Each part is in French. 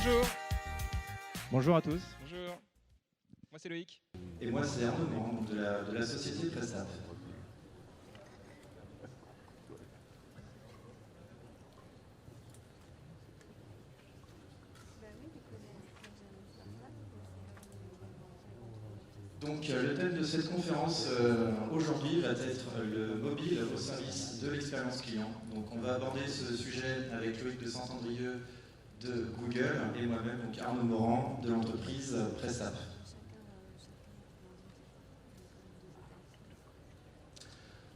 Bonjour. Bonjour à tous. Bonjour. Moi c'est Loïc. Et moi c'est Arnaud, membre de la société Prestap. Donc le thème de cette conférence aujourd'hui va être le mobile au service de l'expérience client. Donc on va aborder ce sujet avec Loïc de Saint-Andrieux de Google et moi-même, donc Arnaud Morand de l'entreprise Prestap.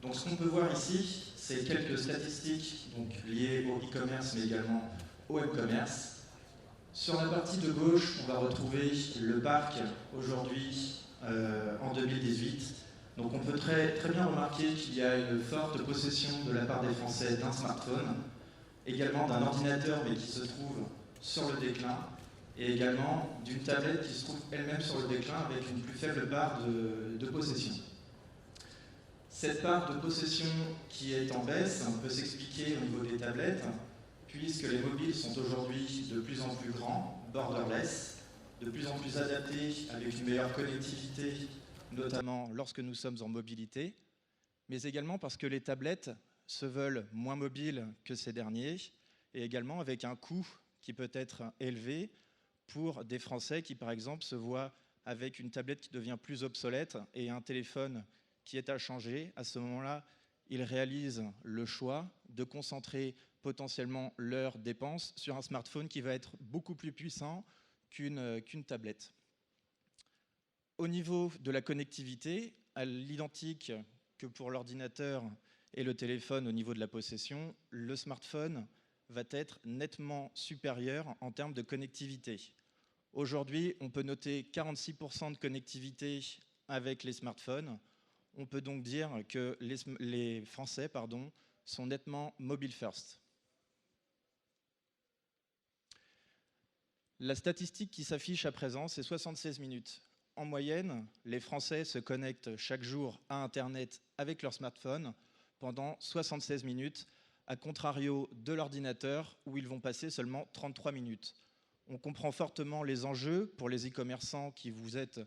Donc ce qu'on peut voir ici, c'est quelques statistiques donc, liées au e-commerce mais également au web-commerce. Sur la partie de gauche, on va retrouver le parc aujourd'hui en 2018. Donc on peut très bien remarquer qu'il y a une forte possession de la part des Français d'un smartphone, également d'un ordinateur mais qui se trouve sur le déclin, et également d'une tablette qui se trouve elle-même sur le déclin avec une plus faible part de possession. Cette part de possession qui est en baisse peut s'expliquer au niveau des tablettes, puisque les mobiles sont aujourd'hui de plus en plus grands, borderless, de plus en plus adaptés avec une meilleure connectivité, notamment lorsque nous sommes en mobilité, mais également parce que les tablettes se veulent moins mobiles que ces derniers, et également avec un coût qui peut être élevé pour des Français qui, par exemple, se voient avec une tablette qui devient plus obsolète et un téléphone qui est à changer. À ce moment-là, ils réalisent le choix de concentrer potentiellement leurs dépenses sur un smartphone qui va être beaucoup plus puissant qu'une tablette. Au niveau de la connectivité, à l'identique que pour l'ordinateur et le téléphone au niveau de la possession, le smartphone va être nettement supérieur en termes de connectivité. Aujourd'hui, on peut noter 46% de connectivité avec les smartphones. On peut donc dire que les Français sont nettement mobile first. La statistique qui s'affiche à présent, c'est 76 minutes. En moyenne, les Français se connectent chaque jour à Internet avec leur smartphone pendant 76 minutes, à contrario de l'ordinateur où ils vont passer seulement 33 minutes. On comprend fortement les enjeux pour les e-commerçants qui vous êtes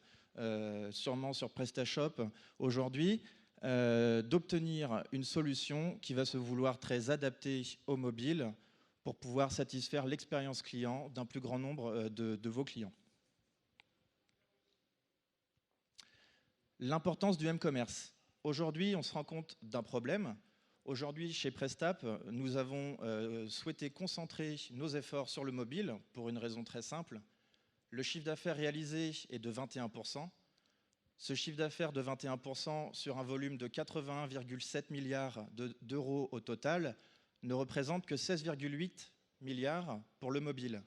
sûrement sur PrestaShop aujourd'hui, d'obtenir une solution qui va se vouloir très adaptée au mobile pour pouvoir satisfaire l'expérience client d'un plus grand nombre de vos clients. L'importance du m-commerce. Aujourd'hui, on se rend compte d'un problème. Aujourd'hui, chez Prestap, nous avons souhaité concentrer nos efforts sur le mobile pour une raison très simple. Le chiffre d'affaires réalisé est de 21%. Ce chiffre d'affaires de 21% sur un volume de 81,7 milliards d'euros au total ne représente que 16,8 milliards pour le mobile.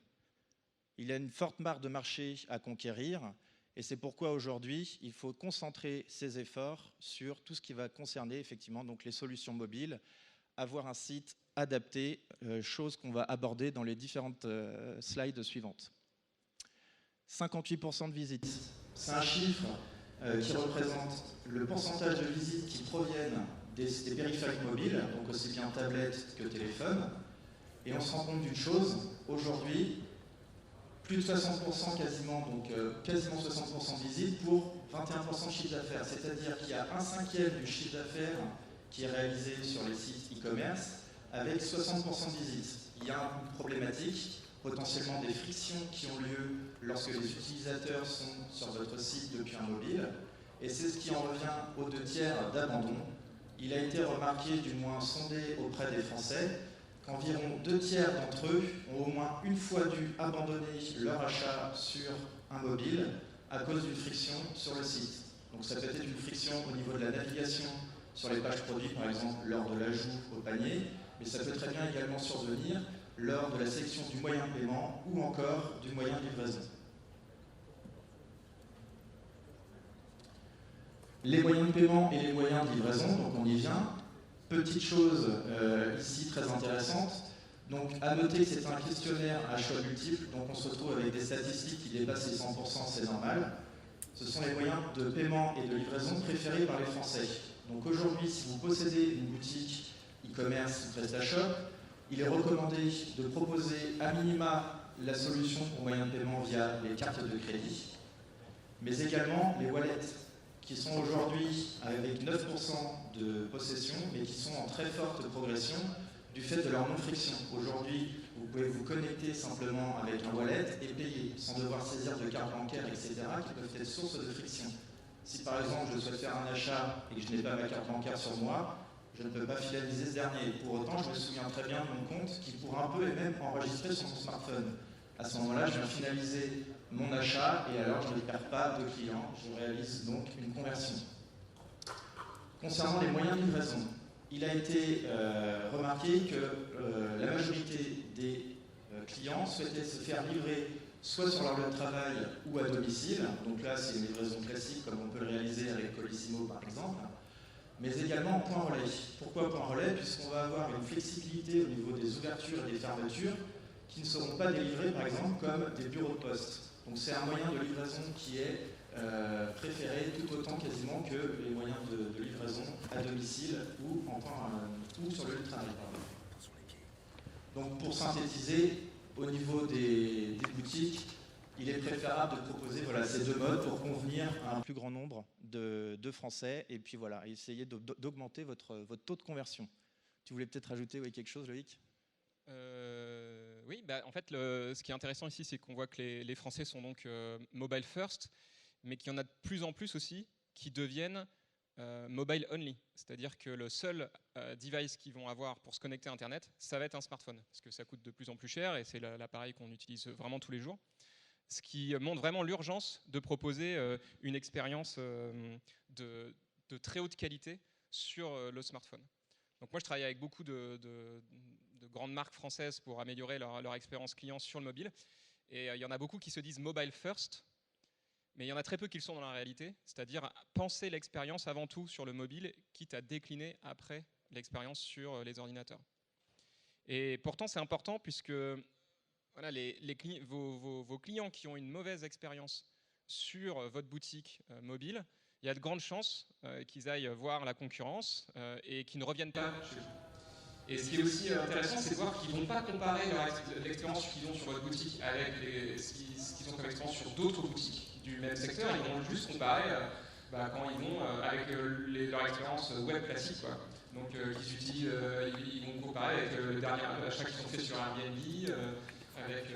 Il y a une forte marge de marché à conquérir et c'est pourquoi aujourd'hui, il faut concentrer ses efforts sur tout ce qui va concerner effectivement donc les solutions mobiles, avoir un site adapté, chose qu'on va aborder dans les différentes slides suivantes. 58% de visites. C'est un chiffre qui représente le pourcentage de visites qui proviennent des périphériques mobiles, donc aussi bien tablette que téléphone. Et on se rend compte d'une chose, aujourd'hui, plus de 60% quasiment, donc quasiment 60% de visites pour 21% de chiffre d'affaires. C'est-à-dire qu'il y a un cinquième du chiffre d'affaires qui est réalisé sur les sites e-commerce avec 60% de visites. Il y a une problématique, potentiellement des frictions qui ont lieu lorsque les utilisateurs sont sur votre site depuis un mobile. Et c'est ce qui en revient aux 2/3 d'abandon. Il a été remarqué, du moins sondé auprès des Français, qu'environ 2/3 d'entre eux ont au moins une fois dû abandonner leur achat sur un mobile à cause d'une friction sur le site. Donc ça peut être une friction au niveau de la navigation sur les pages produits, par exemple lors de l'ajout au panier, mais ça peut très bien également survenir lors de la sélection du moyen de paiement ou encore du moyen de livraison. Les moyens de paiement et les moyens de livraison, donc on y vient. Petite chose ici très intéressante, donc à noter que c'est un questionnaire à choix multiples, donc on se retrouve avec des statistiques qui dépassent les 100%, c'est normal. Ce sont les moyens de paiement et de livraison préférés par les Français. Donc aujourd'hui, si vous possédez une boutique e-commerce PrestaShop, Il est recommandé de proposer à minima la solution pour moyen de paiement via les cartes de crédit, mais également les wallets qui sont aujourd'hui avec 9% de possession, mais qui sont en très forte progression du fait de leur non-friction. Aujourd'hui, vous pouvez vous connecter simplement avec un wallet et payer sans devoir saisir de carte bancaire, etc., qui peuvent être source de friction. Si par exemple je souhaite faire un achat et que je n'ai pas ma carte bancaire sur moi, je ne peux pas finaliser ce dernier. Pour autant, je me souviens très bien de mon compte qui pour un peu est même enregistré sur mon smartphone. À ce moment-là, je viens finaliser mon achat et alors je ne perds pas de client. Je réalise donc une conversion. Concernant les moyens de livraison, il a été remarqué que la majorité des clients souhaitaient se faire livrer soit sur leur lieu de travail ou à domicile. Donc là, c'est une livraison classique comme on peut le réaliser avec Colissimo par exemple, mais également en point relais. Pourquoi point relais? Puisqu'on va avoir une flexibilité au niveau des ouvertures et des fermetures qui ne seront pas délivrées par exemple comme des bureaux de poste. Donc c'est un moyen de livraison qui est préféré tout autant quasiment que les moyens de livraison à domicile ou, ou sur le lieu de travail. Donc pour synthétiser, au niveau des boutiques, il est préférable de proposer ces deux modes pour convenir à un plus grand nombre de Français et puis voilà, essayer d'augmenter votre taux de conversion. Tu voulais peut-être rajouter quelque chose, Loïc? Oui, en fait, ce qui est intéressant ici, c'est qu'on voit que les Français sont donc mobile first, mais qu'il y en a de plus en plus aussi qui deviennent mobile only. C'est-à-dire que le seul device qu'ils vont avoir pour se connecter à Internet, ça va être un smartphone, parce que ça coûte de plus en plus cher et c'est l'appareil qu'on utilise vraiment tous les jours. Ce qui montre vraiment l'urgence de proposer une expérience de très haute qualité sur le smartphone. Donc moi, je travaille avec beaucoup de grandes marques françaises pour améliorer leur expérience client sur le mobile. Et il y en a beaucoup qui se disent mobile first, mais il y en a très peu qui le sont dans la réalité, c'est-à-dire penser l'expérience avant tout sur le mobile, quitte à décliner après l'expérience sur les ordinateurs. Et pourtant, c'est important puisque voilà, vos clients qui ont une mauvaise expérience sur votre boutique mobile, il y a de grandes chances qu'ils aillent voir la concurrence et qu'ils ne reviennent pas chez vous. Et ce qui est aussi intéressant, c'est de voir qu'ils ne vont pas comparer l'expérience qu'ils ont sur votre boutique avec ce qu'ils ont comme expérience sur d'autres boutiques du même secteur. Ils vont juste comparer quand ils vont avec leur expérience web classique, quoi. Donc ils vont comparer avec le dernier achat qu'ils ont fait sur Airbnb, avec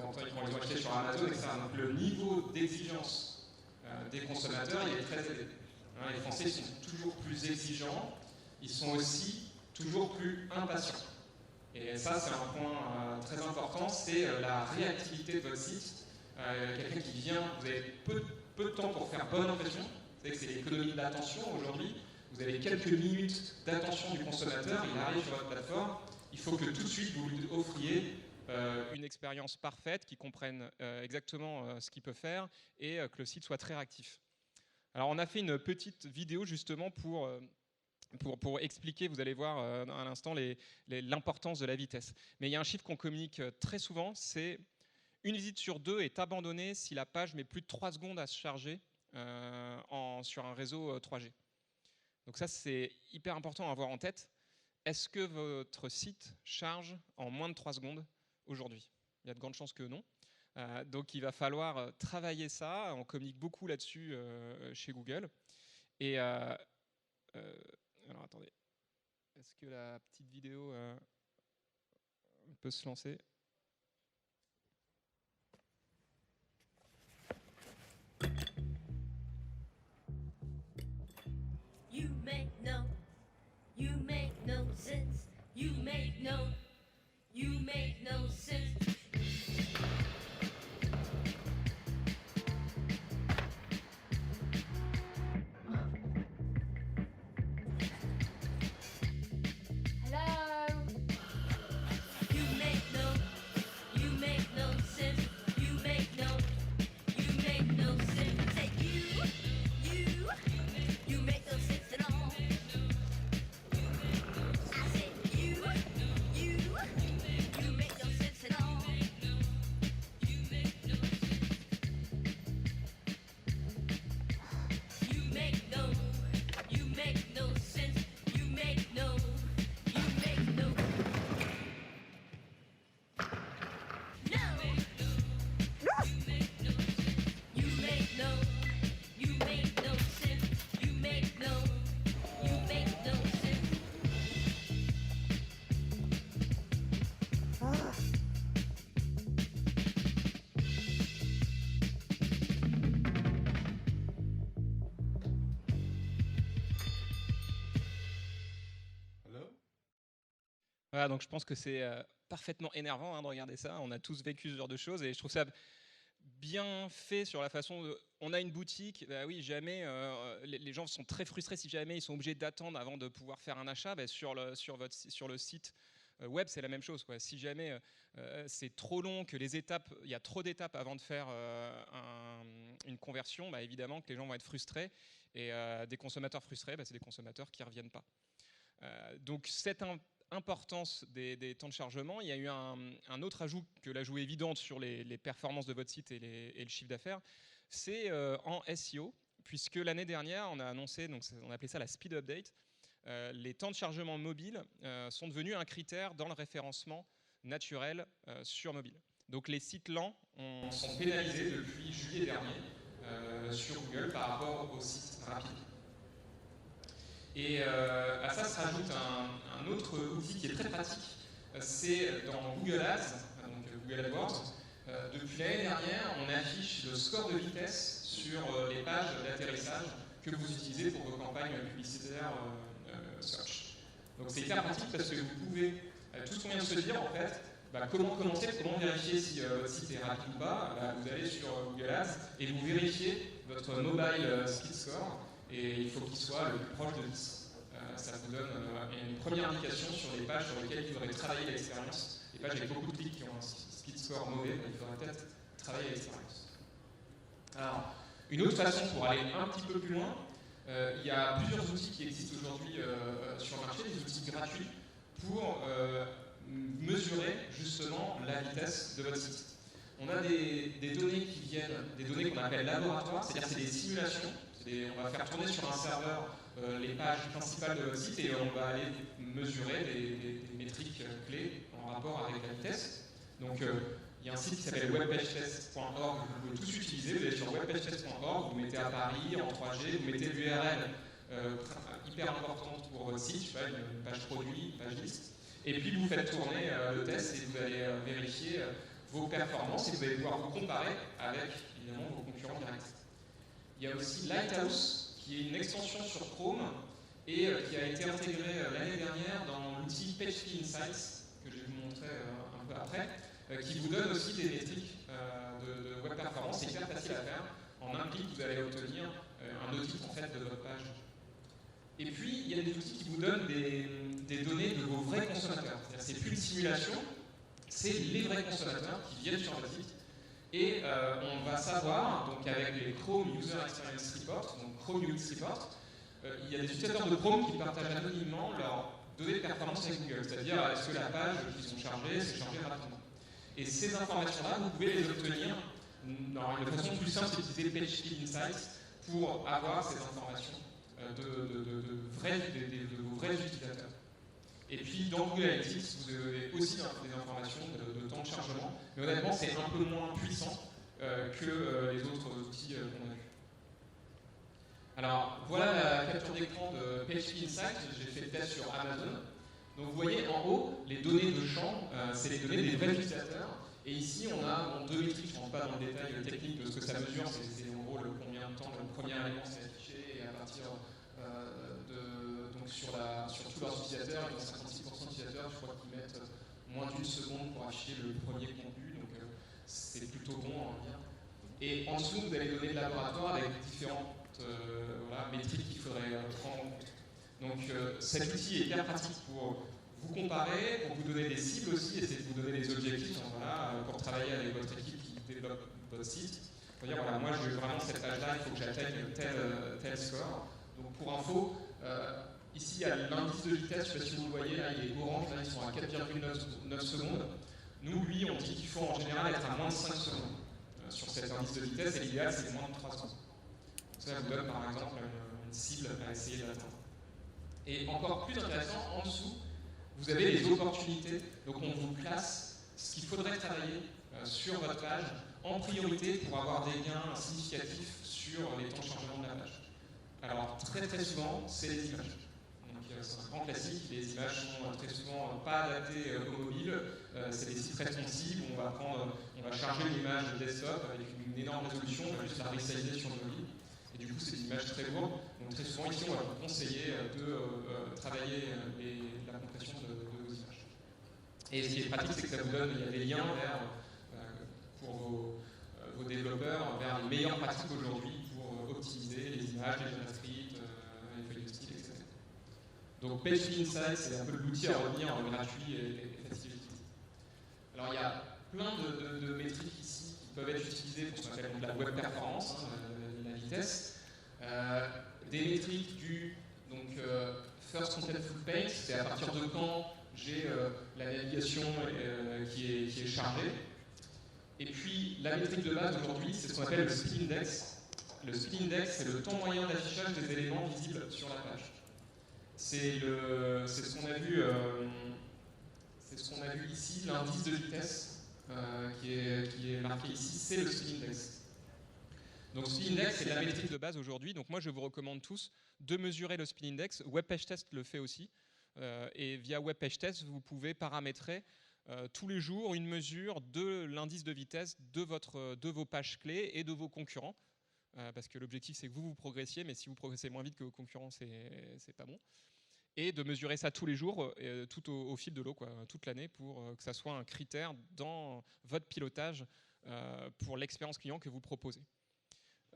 quand ils ont acheté sur Amazon, etc. Donc le niveau d'exigence des consommateurs, il est très élevé. Les Français sont toujours plus exigeants, ils sont aussi toujours plus impatients. Et ça, c'est un point très important, c'est la réactivité de votre site. Quelqu'un qui vient, vous avez peu de temps pour faire bonne impression. Vous savez que c'est l'économie de l'attention aujourd'hui. Vous avez quelques minutes d'attention du consommateur, il arrive sur votre plateforme. Il faut que tout de suite, vous lui offriez une expérience parfaite, qui comprenne exactement ce qu'il peut faire et que le site soit très réactif. Alors, on a fait une petite vidéo justement pour expliquer, vous allez voir à l'instant, l'importance de la vitesse. Mais il y a un chiffre qu'on communique très souvent, c'est une visite sur 2 est abandonnée si la page met plus de 3 secondes à se charger sur un réseau 3G. Donc ça, c'est hyper important à avoir en tête. Est-ce que votre site charge en moins de 3 secondes aujourd'hui? Il y a de grandes chances que non. Donc il va falloir travailler ça. On communique beaucoup là-dessus chez Google. Et alors attendez, est-ce que la petite vidéo peut se lancer? You make no sense. You make no sense. Hello. You make no Voilà, donc je pense que c'est parfaitement énervant de regarder ça. On a tous vécu ce genre de choses et je trouve ça bien fait sur la façon de... On a une boutique, bah oui, jamais, les gens sont très frustrés si jamais ils sont obligés d'attendre avant de pouvoir faire un achat. Bah sur le site web, c'est la même chose, quoi. Si jamais c'est trop long, que il y a trop d'étapes avant de faire une conversion, bah évidemment que les gens vont être frustrés. Et des consommateurs frustrés, bah c'est des consommateurs qui ne reviennent pas. Donc cette importance des temps de chargement, il y a eu un autre ajout que l'ajout évident sur les performances de votre site et le chiffre d'affaires, c'est en SEO, puisque l'année dernière, on a annoncé, donc on appelait ça la Speed Update, les temps de chargement mobile sont devenus un critère dans le référencement naturel sur mobile. Donc les sites lents sont pénalisés depuis juillet dernier sur Google par rapport aux sites rapides. Et à ça se rajoute un autre outil qui est très pratique, c'est dans Google Ads, donc Google AdWords. Depuis l'année dernière, on affiche le score de vitesse sur les pages d'atterrissage que vous utilisez pour vos campagnes publicitaires search. Donc c'est hyper pratique parce que vous pouvez, tout ce qu'on vient de se dire en fait, comment commencer, comment vérifier si votre site est rapide ou pas, vous allez sur Google Ads et vous vérifiez votre mobile speed score et il faut qu'il soit le plus proche de 10. Ça vous donne une première indication sur les pages sur lesquelles il faudrait travailler l'expérience. Les pages avec beaucoup de clics qui ont un speed score mauvais, il faudrait peut-être travailler l'expérience. Alors, une autre façon pour aller un petit peu plus loin, il y a plusieurs outils qui existent aujourd'hui sur le marché, des outils gratuits pour mesurer justement la vitesse de votre site. On a des données qui viennent, des données qu'on appelle laboratoires, c'est-à-dire c'est des simulations. On va faire tourner sur un serveur les pages principales de votre site et on va aller mesurer des métriques clés en rapport avec la vitesse. Donc il y a un site qui s'appelle webpagetest.org, vous pouvez tous utiliser, vous allez sur webpagetest.org, vous mettez à Paris en 3G, vous mettez l'URL hyper importante pour votre site, je sais pas, une page produit, une page liste, et puis vous faites tourner le test et vous allez vérifier vos performances et vous allez pouvoir vous comparer avec évidemment vos concurrents directs. Il y a aussi Lighthouse, qui est une extension sur Chrome et qui a été intégrée l'année dernière dans l'outil PageSpeed Insights, que je vais vous montrer un peu après, qui vous donne aussi des métriques de web performance. C'est hyper facile à faire. En un clic, vous allez obtenir un audit en fait, de votre page. Et puis, il y a des outils qui vous donnent des données de vos vrais consommateurs. C'est plus une simulation, c'est les vrais consommateurs qui viennent sur votre site. Et on va savoir, donc avec les Chrome User Experience Report, donc Chrome UX Report, il y a des utilisateurs de Chrome qui partagent anonymement leurs données de performance avec Google, c'est-à-dire est-ce que la page qu'ils ont chargée s'est chargée rapidement. Et ces informations-là, vous pouvez les obtenir de façon plus simple, c'est d'utiliser PageSpeed Insights pour avoir ces informations de vos vrais utilisateurs. Et puis dans Google Analytics, vous avez aussi des informations de temps de chargement, mais honnêtement c'est un peu moins puissant que les autres outils qu'on a vus. Alors voilà la capture d'écran de PageSpeed Insights, j'ai fait le test sur Amazon. Donc vous voyez en haut, les données de champ, c'est les données des vrais utilisateurs. Et ici on a deux métriques, je ne rentre pas dans le détail technique de ce que ça mesure, c'est en gros combien de temps le premier élément s'est affiché et à partir donc sur tous leurs utilisateurs, ils ont 56% d'utilisateurs, je crois qu'ils mettent moins d'une seconde pour afficher le premier contenu, donc c'est plutôt bon, on va dire. Et en dessous, vous avez des données de laboratoire avec différentes métriques qu'il faudrait prendre en compte. Donc cet outil est hyper pratique pour vous comparer, pour vous donner des cibles aussi, essayer de vous donner des objectifs pour travailler avec votre équipe qui développe votre site. Pour dire, voilà, moi je veux vraiment cette page-là, il faut que j'atteigne tel score. Donc pour info, ici il y a l'indice de vitesse, je ne sais pas si vous le voyez, là il est orange, là ils sont à 4,9 secondes. Nous, lui, on dit qu'il faut en général être à moins de 5 secondes sur cet indice de vitesse, et l'idéal c'est moins de 3 secondes. Donc ça vous donne par exemple une cible à essayer d'atteindre. Et encore plus intéressant, en dessous, vous avez les opportunités. Donc on vous place ce qu'il faudrait travailler sur votre page en priorité pour avoir des gains significatifs sur les temps de chargement de la page. Alors très très souvent, c'est les images. Donc c'est un grand classique, les images sont très souvent pas adaptées au mobile. C'est des sites responsives où on va charger une image desktop avec une énorme résolution, on va juste la resizer sur le mobile. Et du coup, c'est des images très lourdes. Donc très souvent, ici, on va vous conseiller de travailler la compression de vos images. Et ce qui est pratique, c'est que ça vous donne des liens vers, pour vos développeurs vers les meilleures pratiques aujourd'hui pour optimiser les images, les JavaScript, les feuilles de style, etc. Donc PageSpeed Insight, c'est un peu l'outil à retenir gratuit et facile d'utiliser. Alors il y a plein de métriques ici qui peuvent être utilisées pour ce qu'on appelle la web performance, la vitesse. Des métriques du first contentful page, c'est à partir de quand j'ai la navigation qui est chargée. Et puis la métrique de base aujourd'hui, c'est ce qu'on appelle le speed index. Le speed index, c'est le temps moyen d'affichage des éléments visibles sur la page. C'est ce qu'on a vu. C'est ce qu'on a vu ici, l'indice de vitesse qui est marqué ici, c'est le speed index. Donc speed index, c'est la métrique de base aujourd'hui. Donc moi, je vous recommande tous de mesurer le speed index. WebPageTest le fait aussi. Et via WebPageTest, vous pouvez paramétrer tous les jours une mesure de l'indice de vitesse de vos pages clés et de vos concurrents. Parce que l'objectif, c'est que vous progressiez, mais si vous progressez moins vite que vos concurrents, c'est pas bon. Et de mesurer ça tous les jours, tout au fil de l'eau, toute l'année, pour que ça soit un critère dans votre pilotage pour l'expérience client que vous proposez.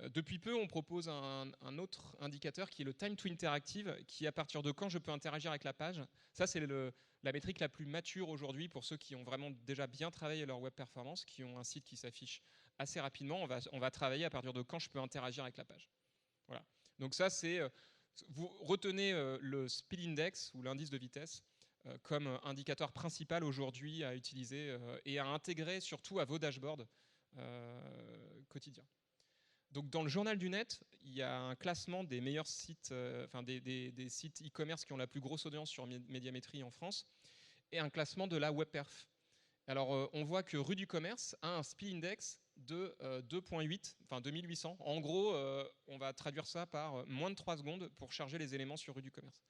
Depuis peu, on propose un autre indicateur qui est le time to interactive, qui à partir de quand je peux interagir avec la page. Ça, c'est la métrique la plus mature aujourd'hui pour ceux qui ont vraiment déjà bien travaillé leur web performance, qui ont un site qui s'affiche assez rapidement. On va travailler à partir de quand je peux interagir avec la page. Voilà. Donc ça, c'est... Vous retenez le speed index ou l'indice de vitesse comme indicateur principal aujourd'hui à utiliser et à intégrer surtout à vos dashboards quotidiens. Donc dans le journal du net, il y a un classement des meilleurs sites, des sites e-commerce qui ont la plus grosse audience sur Médiamétrie en France, et un classement de la WebPerf. Alors on voit que Rue du Commerce a un speed index de 2.8, enfin 2800. En gros, on va traduire ça par moins de 3 secondes pour charger les éléments sur Rue du Commerce.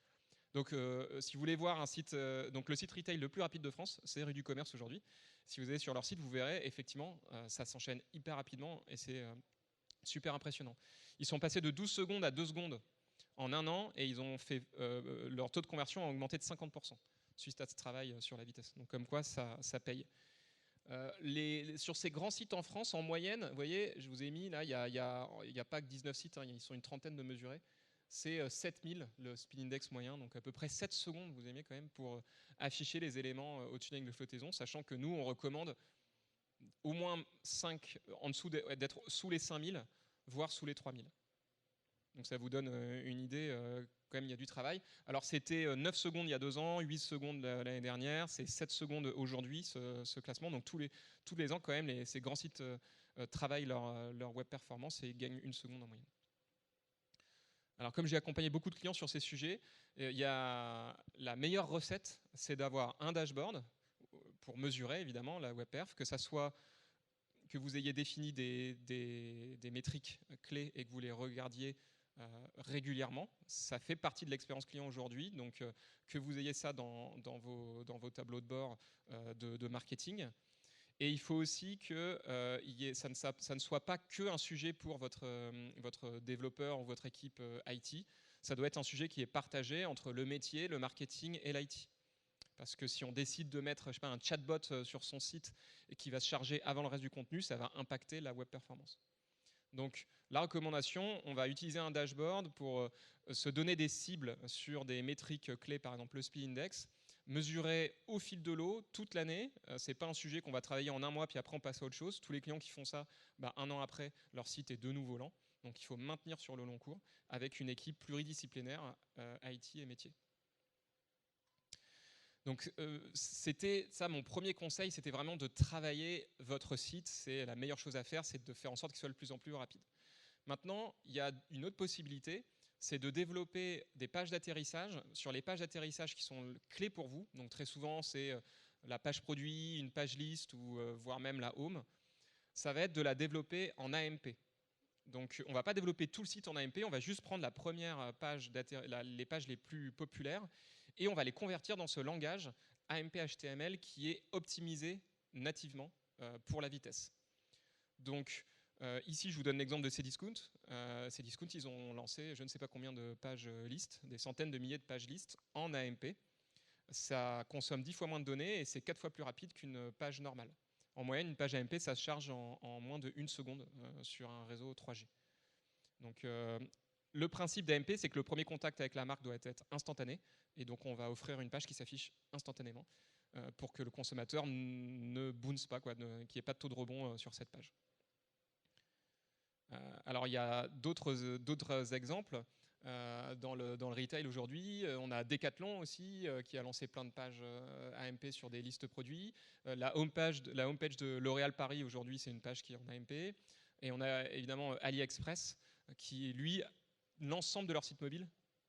Donc si vous voulez voir un site, donc le site retail le plus rapide de France, c'est Rue du Commerce aujourd'hui. Si vous allez sur leur site, vous verrez effectivement, ça s'enchaîne hyper rapidement et c'est super impressionnant. Ils sont passés de 12 secondes à 2 secondes en un an et ils ont fait leur taux de conversion a augmenté de 50% suite à ce travail sur la vitesse. Donc comme quoi ça paye. Sur ces grands sites en France, en moyenne, vous voyez, je vous ai mis là, il n'y a pas que 19 sites, hein, ils sont une trentaine de mesurés. C'est 7000 le speed index moyen, donc à peu près 7 secondes, vous aimez quand même, pour afficher les éléments au-dessus d'une ligne de flottaison, sachant que nous, on recommande au moins 5, en dessous d'être sous les 5000, voire sous les 3000. Donc ça vous donne une idée, quand même il y a du travail. Alors c'était 9 secondes il y a 2 ans, 8 secondes l'année dernière, c'est 7 secondes aujourd'hui ce classement. Donc tous les ans quand même ces grands sites travaillent leur web performance et gagnent 1 seconde en moyenne. Alors comme j'ai accompagné beaucoup de clients sur ces sujets, il y a la meilleure recette, c'est d'avoir un dashboard pour mesurer évidemment la web perf, que ça soit que vous ayez défini des métriques clés et que vous les regardiez régulièrement. Ça fait partie de l'expérience client aujourd'hui, donc que vous ayez ça dans vos tableaux de bord de marketing. Et il faut aussi que ça ne soit pas qu'un sujet pour votre développeur ou votre équipe IT. Ça doit être un sujet qui est partagé entre le métier, le marketing et l'IT. Parce que si on décide de mettre un chatbot sur son site et qui va se charger avant le reste du contenu, ça va impacter la web performance. Donc la recommandation, on va utiliser un dashboard pour se donner des cibles sur des métriques clés, par exemple le speed index, mesurer au fil de l'eau toute l'année. Ce n'est pas un sujet qu'on va travailler en un mois puis après on passe à autre chose. Tous les clients qui font ça, un an après, leur site est de nouveau lent. Donc il faut maintenir sur le long cours avec une équipe pluridisciplinaire IT et métier. Donc c'était ça mon premier conseil, c'était vraiment de travailler votre site. C'est la meilleure chose à faire, c'est de faire en sorte qu'il soit de plus en plus rapide. Maintenant, il y a une autre possibilité, c'est de développer des pages d'atterrissage. Sur les pages d'atterrissage qui sont clés pour vous, donc très souvent c'est la page produit, une page liste ou voire même la home, ça va être de la développer en AMP. Donc on ne va pas développer tout le site en AMP, on va juste prendre la première page, les pages les plus populaires, et on va les convertir dans ce langage AMP HTML qui est optimisé nativement pour la vitesse. Donc ici, je vous donne l'exemple de Cdiscount. Cdiscount, ils ont lancé je ne sais pas combien de pages list, des centaines de milliers de pages list en AMP. ça consomme 10 fois moins de données et c'est 4 fois plus rapide qu'une page normale. En moyenne, une page AMP, ça se charge en moins de 1 seconde sur un réseau 3G. Donc, le principe d'AMP, c'est que le premier contact avec la marque doit être instantané. Et donc, on va offrir une page qui s'affiche instantanément pour que le consommateur ne bounce pas, qu'il n'y ait pas de taux de rebond sur cette page. Alors, il y a d'autres exemples. Dans le retail aujourd'hui, on a Decathlon aussi qui a lancé plein de pages AMP sur des listes produits. La homepage de L'Oréal Paris aujourd'hui, c'est une page qui est en AMP. Et on a évidemment AliExpress qui, lui, l'ensemble de leur site mobile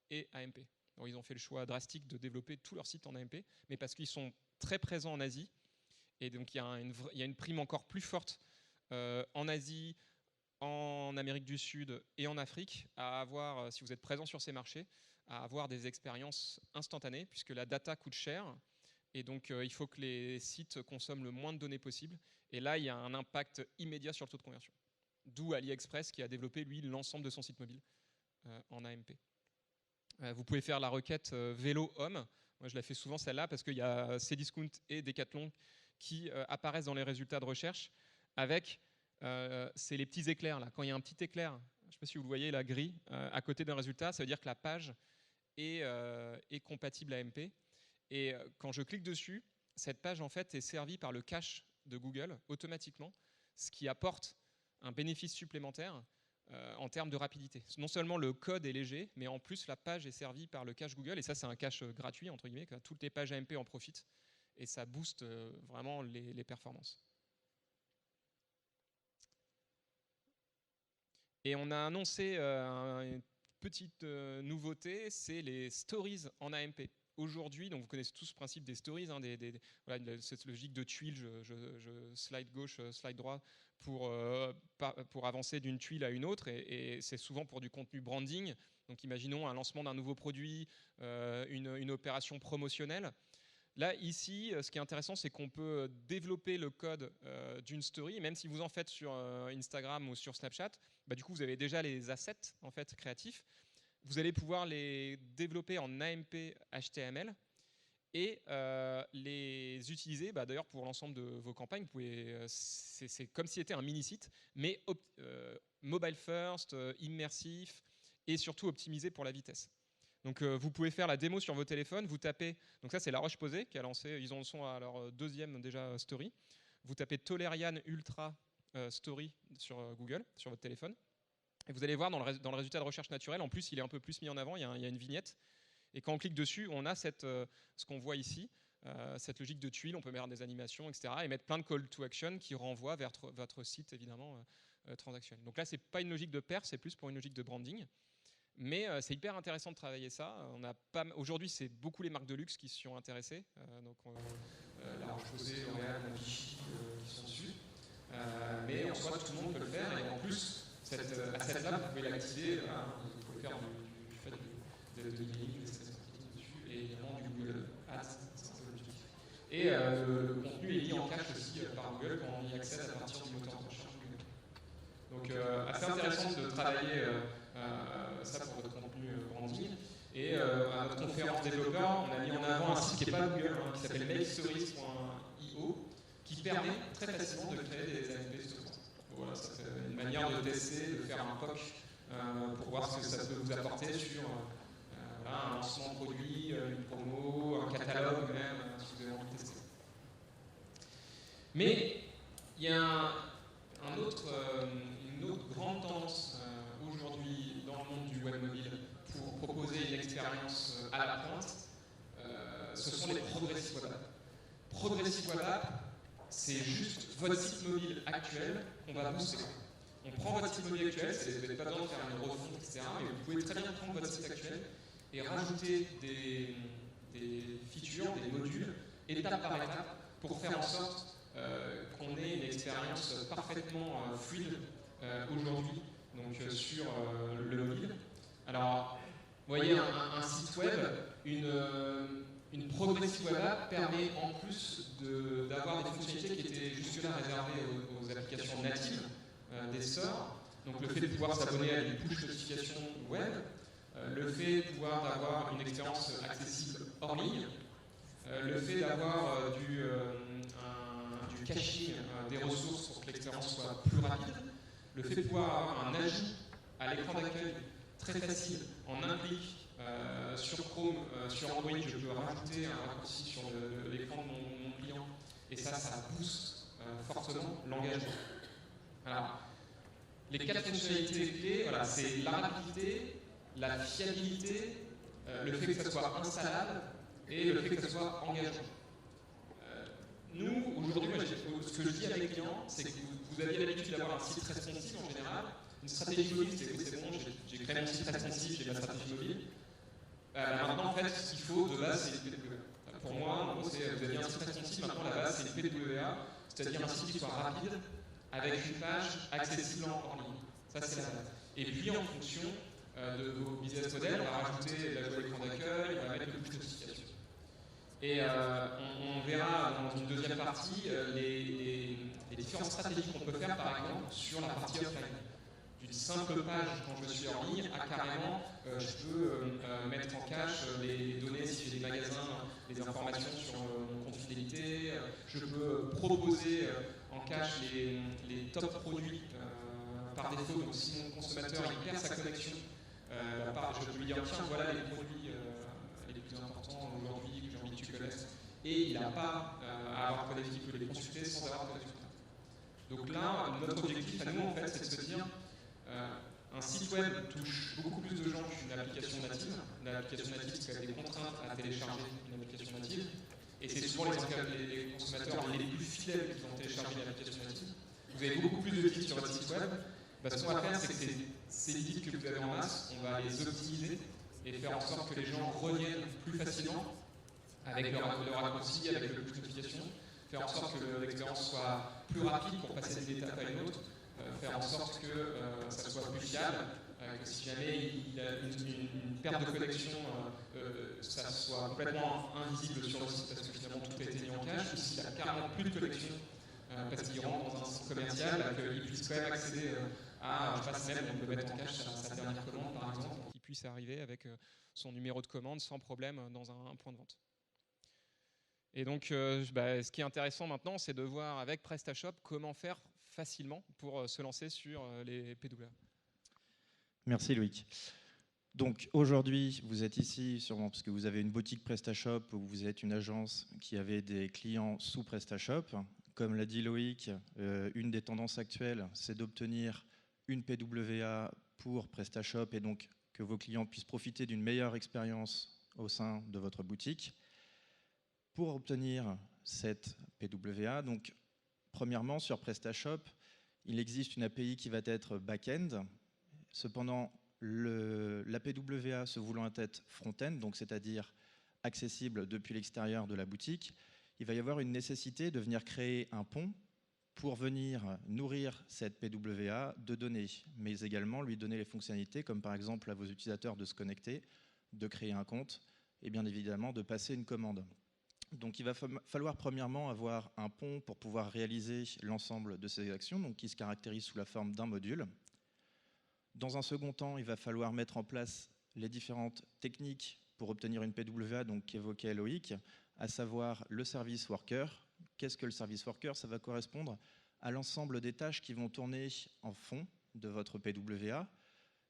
est AMP. Donc, ils ont fait le choix drastique de développer tout leur site en AMP, mais parce qu'ils sont très présents en Asie. Et donc, il y a une prime encore plus forte en Asie, en Amérique du Sud et en Afrique, à avoir, si vous êtes présent sur ces marchés, à avoir des expériences instantanées, puisque la data coûte cher, et donc il faut que les sites consomment le moins de données possible. Et là, il y a un impact immédiat sur le taux de conversion. D'où AliExpress qui a développé, lui, l'ensemble de son site mobile en AMP. Vous pouvez faire la requête vélo homme. Moi, je la fais souvent celle-là, parce qu'il y a Cdiscount et Decathlon qui apparaissent dans les résultats de recherche avec... c'est les petits éclairs là. Quand il y a un petit éclair, je ne sais pas si vous le voyez, la grille, à côté d'un résultat, ça veut dire que la page est compatible AMP. Et quand je clique dessus, cette page en fait est servie par le cache de Google automatiquement, ce qui apporte un bénéfice supplémentaire en termes de rapidité. Non seulement le code est léger, mais en plus la page est servie par le cache Google, et ça c'est un cache gratuit entre guillemets, toutes les pages AMP en profitent, et ça booste vraiment les performances. Et on a annoncé une petite nouveauté, c'est les stories en AMP. Aujourd'hui, donc vous connaissez tous ce principe des stories, hein, voilà, cette logique de tuiles, je slide gauche, slide droit pour avancer d'une tuile à une autre, et c'est souvent pour du contenu branding. Donc imaginons un lancement d'un nouveau produit, une opération promotionnelle. Là, ici, ce qui est intéressant, c'est qu'on peut développer le code d'une story, même si vous en faites sur Instagram ou sur Snapchat, bah, du coup, vous avez déjà les assets en fait, créatifs. Vous allez pouvoir les développer en AMP HTML et les utiliser, bah, d'ailleurs, pour l'ensemble de vos campagnes. C'est comme si c'était un mini-site, mais mobile first, immersif et surtout optimisé pour la vitesse. Donc vous pouvez faire la démo sur vos téléphones, vous tapez, donc ça c'est La Roche-Posay qui a lancé, ils en sont à leur deuxième déjà story. Vous tapez Tolerian Ultra Story sur Google, sur votre téléphone, et vous allez voir dans le résultat de recherche naturelle, en plus il est un peu plus mis en avant, il y a une vignette, et quand on clique dessus, on a ce qu'on voit ici, cette logique de tuiles, on peut mettre des animations, etc., et mettre plein de call to action qui renvoient vers votre site évidemment transactionnel. Donc là c'est pas une logique de pair, c'est plus pour une logique de branding. Mais c'est hyper intéressant de travailler ça. Aujourd'hui, c'est beaucoup les marques de luxe qui s'y sont intéressées. Donc, La Roche-Posay, L'Oréal, Vichy qui sont dessus. Mais en soi, tout le monde peut le faire. Et en plus, cette asset-là, vous pouvez l'activer. Vous pouvez faire du fait de l'emailing, des assets marketing dessus. Et évidemment, du Google Ads, c'est un peu l'objectif. Et le contenu est mis en cache aussi par Google quand on y accède à partir du moteur de recherche Google. Donc, assez intéressant de travailler ça pour votre contenu branding. Et à notre conférence développeur, on a mis en avant un site qui n'est pas Google, qui s'appelle makestories.io, qui permet très facilement de créer des AMP stories. Voilà, c'est une manière de tester, de faire un POC pour voir ce que ça peut vous apporter sur voilà, un lancement de produit, une promo, un catalogue même, si vous avez envie de tester. Mais il y a une autre grande tendance aujourd'hui dans le monde du web mobile pour proposer une expérience à la pointe, ce sont les Progressive Web Apps. Progressive Web Apps, c'est juste votre site mobile actuel qu'on va booster. On prend votre site mobile actuel, vous n'avez pas besoin de faire une refonte, etc. Mais vous pouvez très bien prendre votre site actuel et rajouter des features, des modules, étape par étape, pour faire en sorte qu'on ait une expérience parfaitement fluide aujourd'hui donc, sur le mobile. Alors, vous voyez, un site web, une Progressive Web App permet en plus d'avoir des fonctionnalités qui étaient jusque-là réservées aux applications natives des stores. Donc le fait de pouvoir s'abonner à des push notifications web, le fait de pouvoir avoir une expérience accessible hors ligne, le fait d'avoir du caching des ressources pour que l'expérience soit plus rapide, le fait de pouvoir avoir un ajout à l'écran d'accueil très facile en un clic sur Chrome, sur Android, je peux rajouter un raccourci sur l'écran de mon client et ça booste fortement l'engagement. Alors, les 4 fonctionnalités clés, voilà, c'est la rapidité, la fiabilité, le fait que ça soit installable et le fait que ça soit engageant. Nous, aujourd'hui, ce que je dis à mes clients, c'est que vous aviez l'habitude d'avoir un site responsive en général. Une stratégie mobile, c'est oui, c'est bon, j'ai créé mon site responsive, j'ai ma stratégie mobile. Maintenant, en fait, ce qu'il faut de base, c'est une PWA. Pour moi, en gros, vous avez un site responsive, maintenant la base, c'est une PWA, c'est-à-dire un site qui soit rapide, avec une page accessible en ligne. Ça, c'est la base. Et puis, en fonction de vos business models, on va rajouter la joie d'écran d'accueil, on va mettre le push notification. Et on verra dans une deuxième partie les différentes stratégies qu'on peut faire, par exemple, sur la partie offline. D'une simple page, quand je suis en ligne, à carrément, je peux mettre en cache les données si j'ai des magasins, les informations sur mon compte fidélité. Je peux proposer en cache les top produits par défaut. Donc si mon consommateur il perd sa connexion, je peux lui dire tiens, voilà les produits les plus importants aujourd'hui que j'ai envie que tu connaisses. Et il n'a pas à avoir connecté, il peut les consulter sans avoir de résultat. Donc là, notre objectif à nous, en fait, c'est de se dire un site web touche beaucoup plus de gens qu'une application native. L'application native, c'est qu'il y a des contraintes à télécharger une application native. Et c'est souvent les consommateurs les plus fidèles qui vont télécharger l'application native. Vous avez beaucoup plus de leads sur votre site web. Ce qu'on va faire, c'est que ces leads que vous avez en masse, on va les optimiser et faire en sorte que les gens reviennent plus facilement avec leur raccourci, avec le push notification, faire en sorte que l'expérience soit plus rapide pour passer d'une étape à une autre, faire en sorte que ça soit plus fiable, que si jamais il y a une perte de connexion, ça soit complètement invisible sur le site parce que finalement tout a été mis en cache, ou s'il n'y a carrément plus de connexion parce qu'il rentre dans un site commercial, qu'il puisse quand même accéder à, je passe même, on peut mettre en cache sa dernière commande par exemple, pour qu'il puisse arriver avec son numéro de commande sans problème dans un point de vente. Et donc, ce qui est intéressant maintenant, c'est de voir avec PrestaShop comment faire facilement pour se lancer sur les PWA. Merci Loïc. Donc aujourd'hui, vous êtes ici sûrement parce que vous avez une boutique PrestaShop ou vous êtes une agence qui avait des clients sous PrestaShop. Comme l'a dit Loïc, une des tendances actuelles, c'est d'obtenir une PWA pour PrestaShop et donc que vos clients puissent profiter d'une meilleure expérience au sein de votre boutique. Pour obtenir cette PWA, donc premièrement sur PrestaShop, il existe une API qui va être back-end. Cependant, la PWA se voulant être front-end, donc c'est-à-dire accessible depuis l'extérieur de la boutique, il va y avoir une nécessité de venir créer un pont pour venir nourrir cette PWA de données, mais également lui donner les fonctionnalités, comme par exemple à vos utilisateurs de se connecter, de créer un compte et bien évidemment de passer une commande. Donc il va falloir premièrement avoir un pont pour pouvoir réaliser l'ensemble de ces actions, donc qui se caractérise sous la forme d'un module. Dans un second temps, il va falloir mettre en place les différentes techniques pour obtenir une PWA, donc qu'évoquait Loïc, à savoir le service worker. Qu'est-ce que le service worker? Ça va correspondre à l'ensemble des tâches qui vont tourner en fond de votre PWA,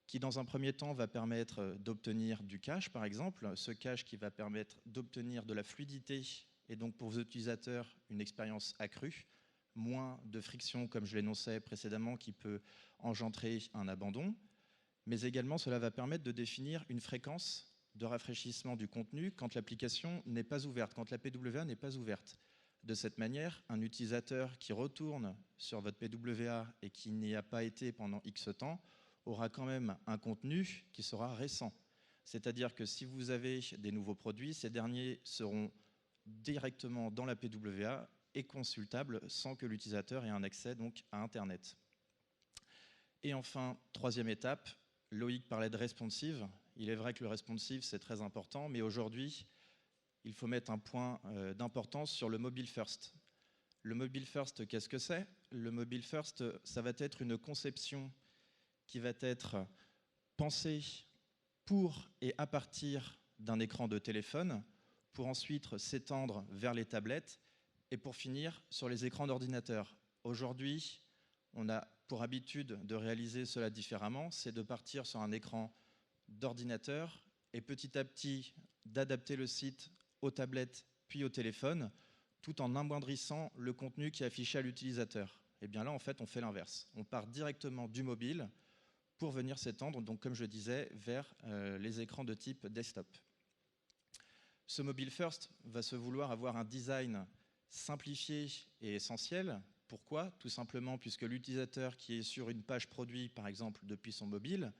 qui dans un premier temps va permettre d'obtenir du cache par exemple, ce cache qui va permettre d'obtenir de la fluidité et donc pour vos utilisateurs une expérience accrue, moins de friction comme je l'énonçais précédemment qui peut engendrer un abandon, mais également cela va permettre de définir une fréquence de rafraîchissement du contenu quand l'application n'est pas ouverte, quand la PWA n'est pas ouverte. De cette manière, un utilisateur qui retourne sur votre PWA et qui n'y a pas été pendant X temps aura quand même un contenu qui sera récent. C'est-à-dire que si vous avez des nouveaux produits, ces derniers seront directement dans la PWA et consultables sans que l'utilisateur ait un accès donc à Internet. Et enfin, troisième étape, Loïc parlait de responsive. Il est vrai que le responsive, c'est très important, mais aujourd'hui, il faut mettre un point d'importance sur le mobile first. Le mobile first, qu'est-ce que c'est? Le mobile first, ça va être une conception qui va être pensée pour et à partir d'un écran de téléphone pour ensuite s'étendre vers les tablettes et pour finir sur les écrans d'ordinateur. Aujourd'hui, on a pour habitude de réaliser cela différemment, c'est de partir sur un écran d'ordinateur et petit à petit d'adapter le site aux tablettes puis au téléphone, tout en amoindrissant le contenu qui est affiché à l'utilisateur. Et bien là, en fait, on fait l'inverse. On part directement du mobile pour venir s'étendre, donc comme je disais, vers les écrans de type desktop. Ce mobile first va se vouloir avoir un design simplifié et essentiel. Pourquoi? Tout simplement puisque l'utilisateur qui est sur une page produit, par exemple, depuis son mobile,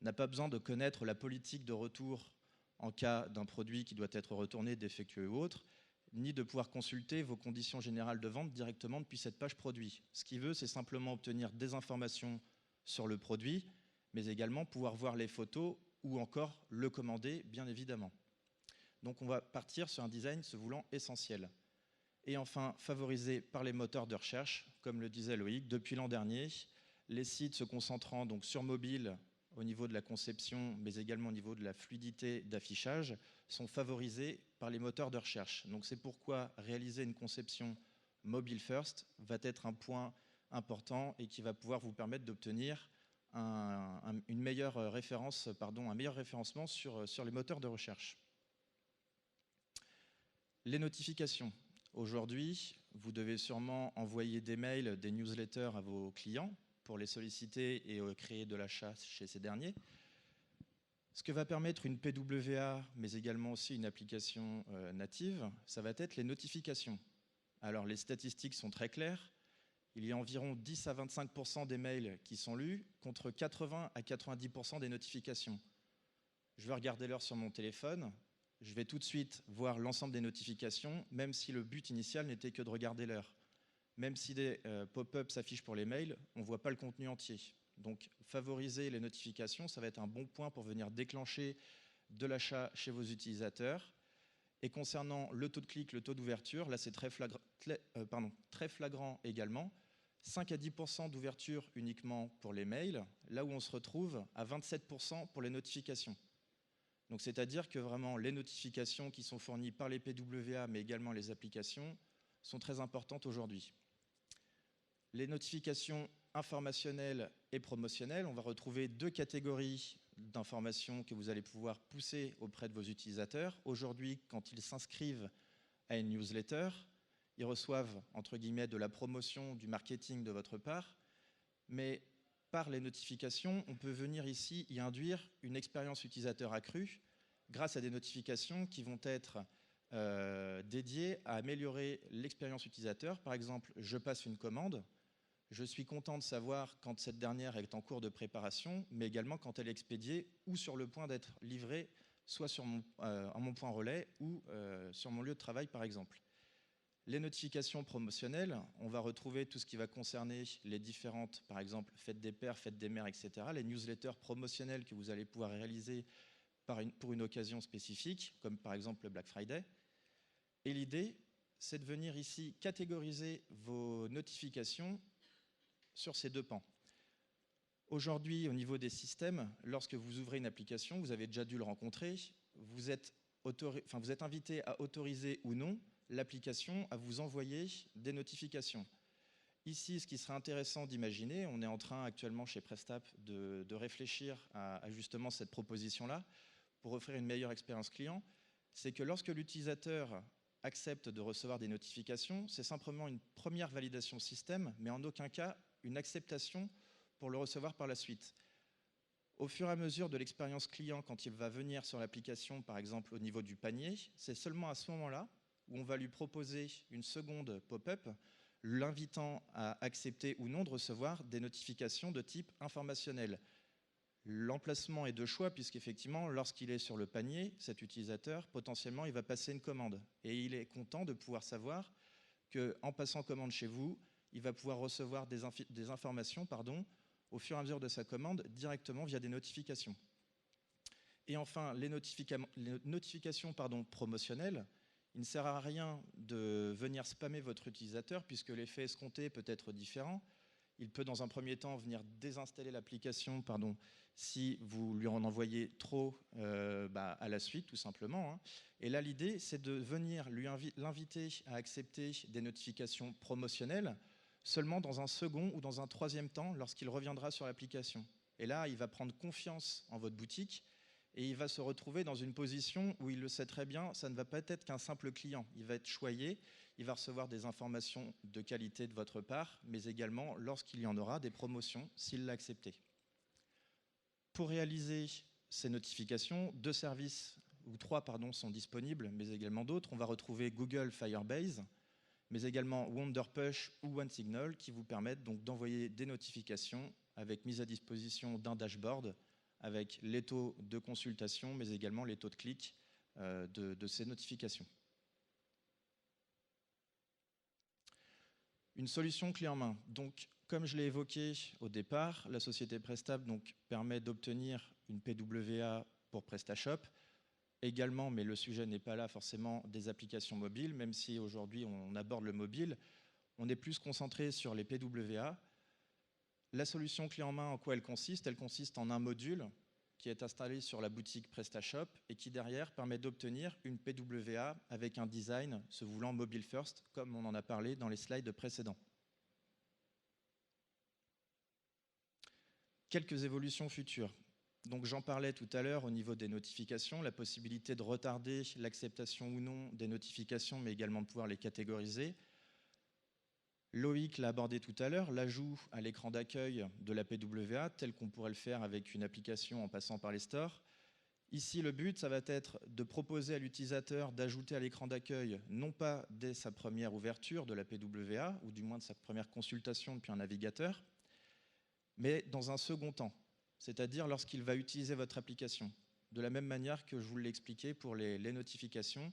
n'a pas besoin de connaître la politique de retour en cas d'un produit qui doit être retourné, défectueux ou autre, ni de pouvoir consulter vos conditions générales de vente directement depuis cette page produit. Ce qu'il veut, c'est simplement obtenir des informations sur le produit, mais également pouvoir voir les photos ou encore le commander, bien évidemment. Donc on va partir sur un design se voulant essentiel. Et enfin, favorisé par les moteurs de recherche, comme le disait Loïc, depuis l'an dernier, les sites se concentrant donc sur mobile au niveau de la conception, mais également au niveau de la fluidité d'affichage, sont favorisés par les moteurs de recherche. Donc c'est pourquoi réaliser une conception mobile first va être un point important et qui va pouvoir vous permettre d'obtenir un meilleur référencement sur les moteurs de recherche. Les notifications. Aujourd'hui, vous devez sûrement envoyer des mails, des newsletters à vos clients pour les solliciter et créer de l'achat chez ces derniers. Ce que va permettre une PWA, mais également aussi une application native, ça va être les notifications. Alors les statistiques sont très claires. Il y a environ 10 à 25% des mails qui sont lus, contre 80 à 90% des notifications. Je vais regarder l'heure sur mon téléphone. Je vais tout de suite voir l'ensemble des notifications, même si le but initial n'était que de regarder l'heure. Même si des pop-ups s'affichent pour les mails, on ne voit pas le contenu entier. Donc favoriser les notifications, ça va être un bon point pour venir déclencher de l'achat chez vos utilisateurs. Et concernant le taux de clic, le taux d'ouverture, là c'est très flagrant également. 5 à 10% d'ouverture uniquement pour les mails, là où on se retrouve à 27% pour les notifications. Donc c'est-à-dire que vraiment les notifications qui sont fournies par les PWA, mais également les applications, sont très importantes aujourd'hui. Les notifications informationnelles et promotionnelles, on va retrouver deux catégories d'informations que vous allez pouvoir pousser auprès de vos utilisateurs. Aujourd'hui, quand ils s'inscrivent à une newsletter, ils reçoivent, entre guillemets, de la promotion, du marketing de votre part, mais par les notifications, on peut venir ici y induire une expérience utilisateur accrue grâce à des notifications qui vont être dédiées à améliorer l'expérience utilisateur. Par exemple, je passe une commande, je suis content de savoir quand cette dernière est en cours de préparation, mais également quand elle est expédiée ou sur le point d'être livrée, soit à mon point relais ou sur mon lieu de travail, par exemple. Les notifications promotionnelles, on va retrouver tout ce qui va concerner les différentes, par exemple, fêtes des pères, fêtes des mères, etc. Les newsletters promotionnels que vous allez pouvoir réaliser pour une occasion spécifique, comme par exemple le Black Friday. Et l'idée, c'est de venir ici catégoriser vos notifications sur ces deux pans. Aujourd'hui, au niveau des systèmes, lorsque vous ouvrez une application, vous avez déjà dû le rencontrer, vous êtes invité à autoriser ou non l'application à vous envoyer des notifications. Ici, ce qui serait intéressant d'imaginer, on est en train actuellement chez Prestap de réfléchir à justement cette proposition-là pour offrir une meilleure expérience client, c'est que lorsque l'utilisateur accepte de recevoir des notifications, c'est simplement une première validation système, mais en aucun cas une acceptation pour le recevoir par la suite. Au fur et à mesure de l'expérience client, quand il va venir sur l'application, par exemple au niveau du panier, c'est seulement à ce moment-là où on va lui proposer une seconde pop-up, l'invitant à accepter ou non de recevoir des notifications de type informationnel. L'emplacement est de choix puisqu'effectivement, lorsqu'il est sur le panier, cet utilisateur, potentiellement, il va passer une commande. Et il est content de pouvoir savoir qu'en passant commande chez vous, il va pouvoir recevoir des informations au fur et à mesure de sa commande directement via des notifications. Et enfin, les notifications promotionnelles, il ne sert à rien de venir spammer votre utilisateur puisque l'effet escompté peut être différent. Il peut dans un premier temps venir désinstaller l'application si vous lui en envoyez trop à la suite, tout simplement. Et là, l'idée, c'est de venir l'inviter à accepter des notifications promotionnelles seulement dans un second ou dans un troisième temps lorsqu'il reviendra sur l'application. Et là, il va prendre confiance en votre boutique et il va se retrouver dans une position où il le sait très bien, ça ne va pas être qu'un simple client. Il va être choyé, il va recevoir des informations de qualité de votre part, mais également, lorsqu'il y en aura, des promotions s'il l'a accepté. Pour réaliser ces notifications, 2 services, ou 3 sont disponibles, mais également d'autres. On va retrouver Google Firebase, mais également Wonderpush ou OneSignal qui vous permettent donc d'envoyer des notifications avec mise à disposition d'un dashboard avec les taux de consultation, mais également les taux de clic de ces notifications. Une solution clé en main. Donc, comme je l'ai évoqué au départ, la société Prestable permet d'obtenir une PWA pour PrestaShop. Également, mais le sujet n'est pas là forcément, des applications mobiles, même si aujourd'hui on aborde le mobile, on est plus concentré sur les PWA. La solution clé en main, en quoi elle consiste? Elle consiste en un module qui est installé sur la boutique PrestaShop et qui derrière permet d'obtenir une PWA avec un design se voulant mobile first, comme on en a parlé dans les slides précédents. Quelques évolutions futures. Donc j'en parlais tout à l'heure au niveau des notifications, la possibilité de retarder l'acceptation ou non des notifications, mais également de pouvoir les catégoriser. Loïc l'a abordé tout à l'heure, l'ajout à l'écran d'accueil de la PWA, tel qu'on pourrait le faire avec une application en passant par les stores. Ici, le but, ça va être de proposer à l'utilisateur d'ajouter à l'écran d'accueil, non pas dès sa première ouverture de la PWA, ou du moins de sa première consultation depuis un navigateur, mais dans un second temps, c'est-à-dire lorsqu'il va utiliser votre application. De la même manière que je vous l'ai expliqué pour les notifications,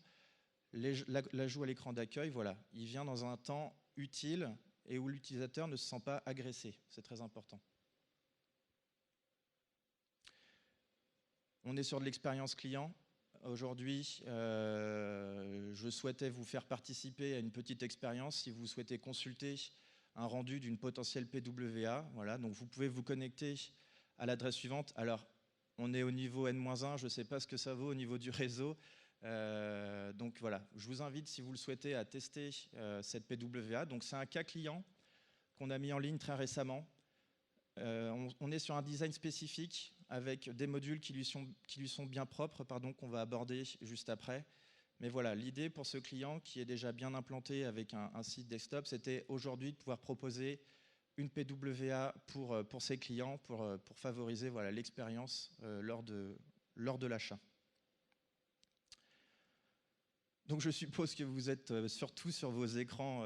l'ajout à l'écran d'accueil, voilà, il vient dans un temps utile et où l'utilisateur ne se sent pas agressé. C'est très important. On est sur de l'expérience client. Aujourd'hui, je souhaitais vous faire participer à une petite expérience si vous souhaitez consulter un rendu d'une potentielle PWA. Voilà, donc vous pouvez vous connecter à l'adresse suivante. Alors, on est au niveau N-1, je ne sais pas ce que ça vaut au niveau du réseau. Donc voilà, je vous invite, si vous le souhaitez, à tester cette PWA. Donc c'est un cas client qu'on a mis en ligne très récemment. On est sur un design spécifique avec des modules qui lui sont bien propres, qu'on va aborder juste après. Mais voilà, l'idée pour ce client qui est déjà bien implanté avec un site desktop, c'était aujourd'hui de pouvoir proposer une PWA pour ses clients, pour favoriser voilà, l'expérience lors de l'achat. Donc je suppose que vous êtes surtout sur vos écrans.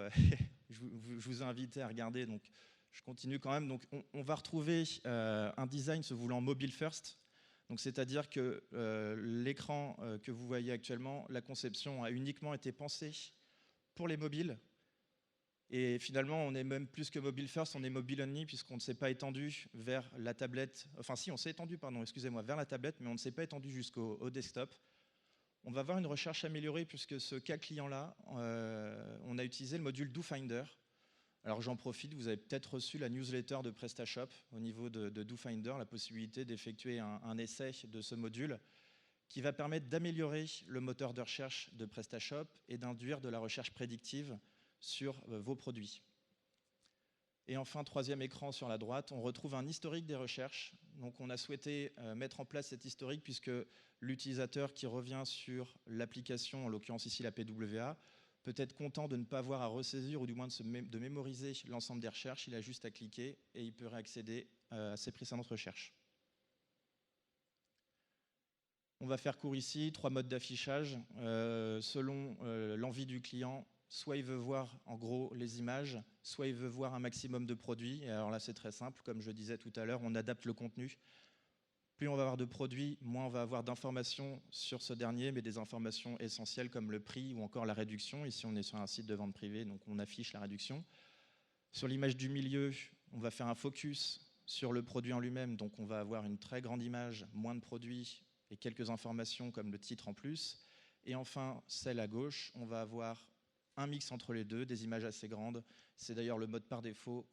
Je vous ai invité à regarder. Donc je continue quand même. Donc on va retrouver un design se voulant mobile first. Donc c'est-à-dire que l'écran que vous voyez actuellement, la conception a uniquement été pensée pour les mobiles. Et finalement, on est même plus que mobile first, on est mobile only puisqu'on ne s'est pas étendu vers la tablette. Enfin si, on s'est étendu, excusez-moi, vers la tablette, mais on ne s'est pas étendu jusqu'au desktop. On va avoir une recherche améliorée puisque ce cas client-là, on a utilisé le module DoFinder. Alors j'en profite, vous avez peut-être reçu la newsletter de PrestaShop au niveau de DoFinder, la possibilité d'effectuer un essai de ce module qui va permettre d'améliorer le moteur de recherche de PrestaShop et d'induire de la recherche prédictive sur vos produits. Et enfin, troisième écran sur la droite, on retrouve un historique des recherches. Donc on a souhaité mettre en place cet historique puisque l'utilisateur qui revient sur l'application, en l'occurrence ici la PWA, peut être content de ne pas avoir à ressaisir ou du moins de mémoriser l'ensemble des recherches. Il a juste à cliquer et il peut réaccéder à ses précédentes recherches. On va faire court ici, 3 modes d'affichage selon l'envie du client. Soit il veut voir en gros les images, soit il veut voir un maximum de produits. Et alors là, c'est très simple. Comme je disais tout à l'heure, on adapte le contenu. Plus on va avoir de produits, moins on va avoir d'informations sur ce dernier, mais des informations essentielles comme le prix ou encore la réduction. Ici, on est sur un site de vente privée, donc on affiche la réduction. Sur l'image du milieu, on va faire un focus sur le produit en lui-même. Donc on va avoir une très grande image, moins de produits et quelques informations comme le titre en plus. Et enfin, celle à gauche, on va avoir un mix entre les deux, des images assez grandes. C'est d'ailleurs le mode par défaut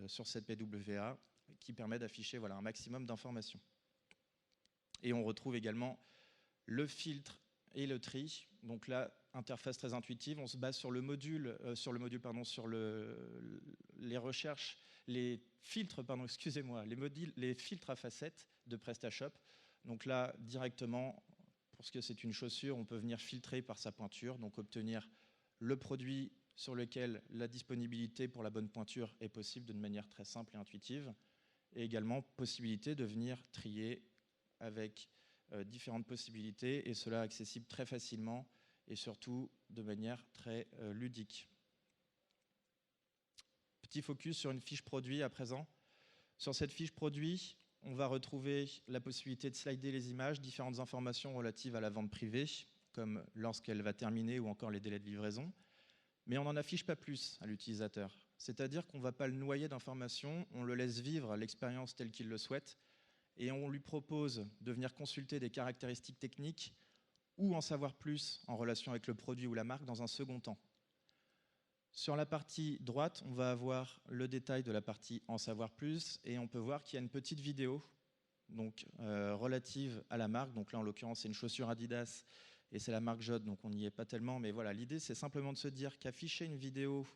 sur cette PWA qui permet d'afficher voilà, un maximum d'informations. Et on retrouve également le filtre et le tri. Donc là, interface très intuitive. On se base sur le module, sur les recherches, les filtres, pardon, excusez-moi, les filtres à facettes de PrestaShop. Donc là, directement, parce que c'est une chaussure, on peut venir filtrer par sa pointure, donc obtenir le produit sur lequel la disponibilité pour la bonne pointure est possible d'une manière très simple et intuitive. Et également, possibilité de venir trier avec différentes possibilités, et cela accessible très facilement et surtout de manière très ludique. Petit focus sur une fiche produit à présent. Sur cette fiche produit, on va retrouver la possibilité de slider les images, différentes informations relatives à la vente privée, comme lorsqu'elle va terminer ou encore les délais de livraison. Mais on n'en affiche pas plus à l'utilisateur. C'est-à-dire qu'on ne va pas le noyer d'informations, on le laisse vivre l'expérience telle qu'il le souhaite, et on lui propose de venir consulter des caractéristiques techniques ou en savoir plus en relation avec le produit ou la marque dans un second temps. Sur la partie droite, on va avoir le détail de la partie en savoir plus, et on peut voir qu'il y a une petite vidéo donc, relative à la marque. Donc là, en l'occurrence, c'est une chaussure Adidas et c'est la marque Jod, donc on n'y est pas tellement. Mais voilà, l'idée, c'est simplement de se dire qu'afficher une vidéo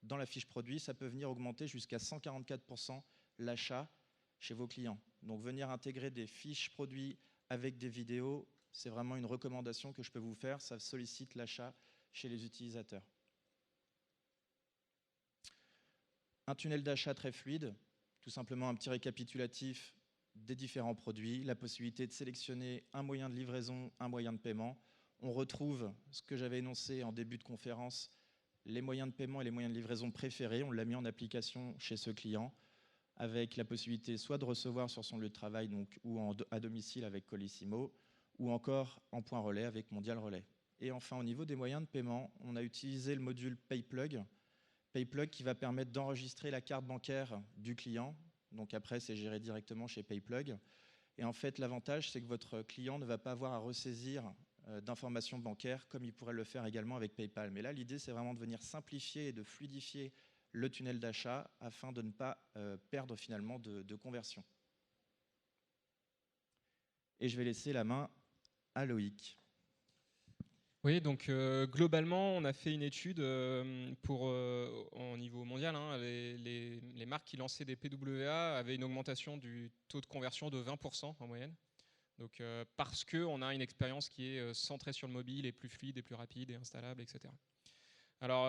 dans la fiche produit, ça peut venir augmenter jusqu'à 144% l'achat chez vos clients. Donc venir intégrer des fiches produits avec des vidéos, c'est vraiment une recommandation que je peux vous faire. Ça sollicite l'achat chez les utilisateurs. Un tunnel d'achat très fluide, tout simplement un petit récapitulatif des différents produits, la possibilité de sélectionner un moyen de livraison, un moyen de paiement. On retrouve ce que j'avais énoncé en début de conférence, les moyens de paiement et les moyens de livraison préférés. On l'a mis en application chez ce client, avec la possibilité soit de recevoir sur son lieu de travail donc, ou à domicile avec Colissimo, ou encore en point relais avec Mondial Relais. Et enfin, au niveau des moyens de paiement, on a utilisé le module PayPlug qui va permettre d'enregistrer la carte bancaire du client. Donc après, c'est géré directement chez PayPlug. Et en fait, l'avantage, c'est que votre client ne va pas avoir à ressaisir d'informations bancaires comme il pourrait le faire également avec PayPal. Mais là, l'idée, c'est vraiment de venir simplifier et de fluidifier le tunnel d'achat afin de ne pas perdre finalement de conversion. Et je vais laisser la main à Loïc. Oui, donc globalement, on a fait une étude au niveau mondial. Hein, les marques qui lançaient des PWA avaient une augmentation du taux de conversion de 20% en moyenne. Donc, parce qu'on a une expérience qui est centrée sur le mobile et plus fluide et plus rapide et installable, etc. Alors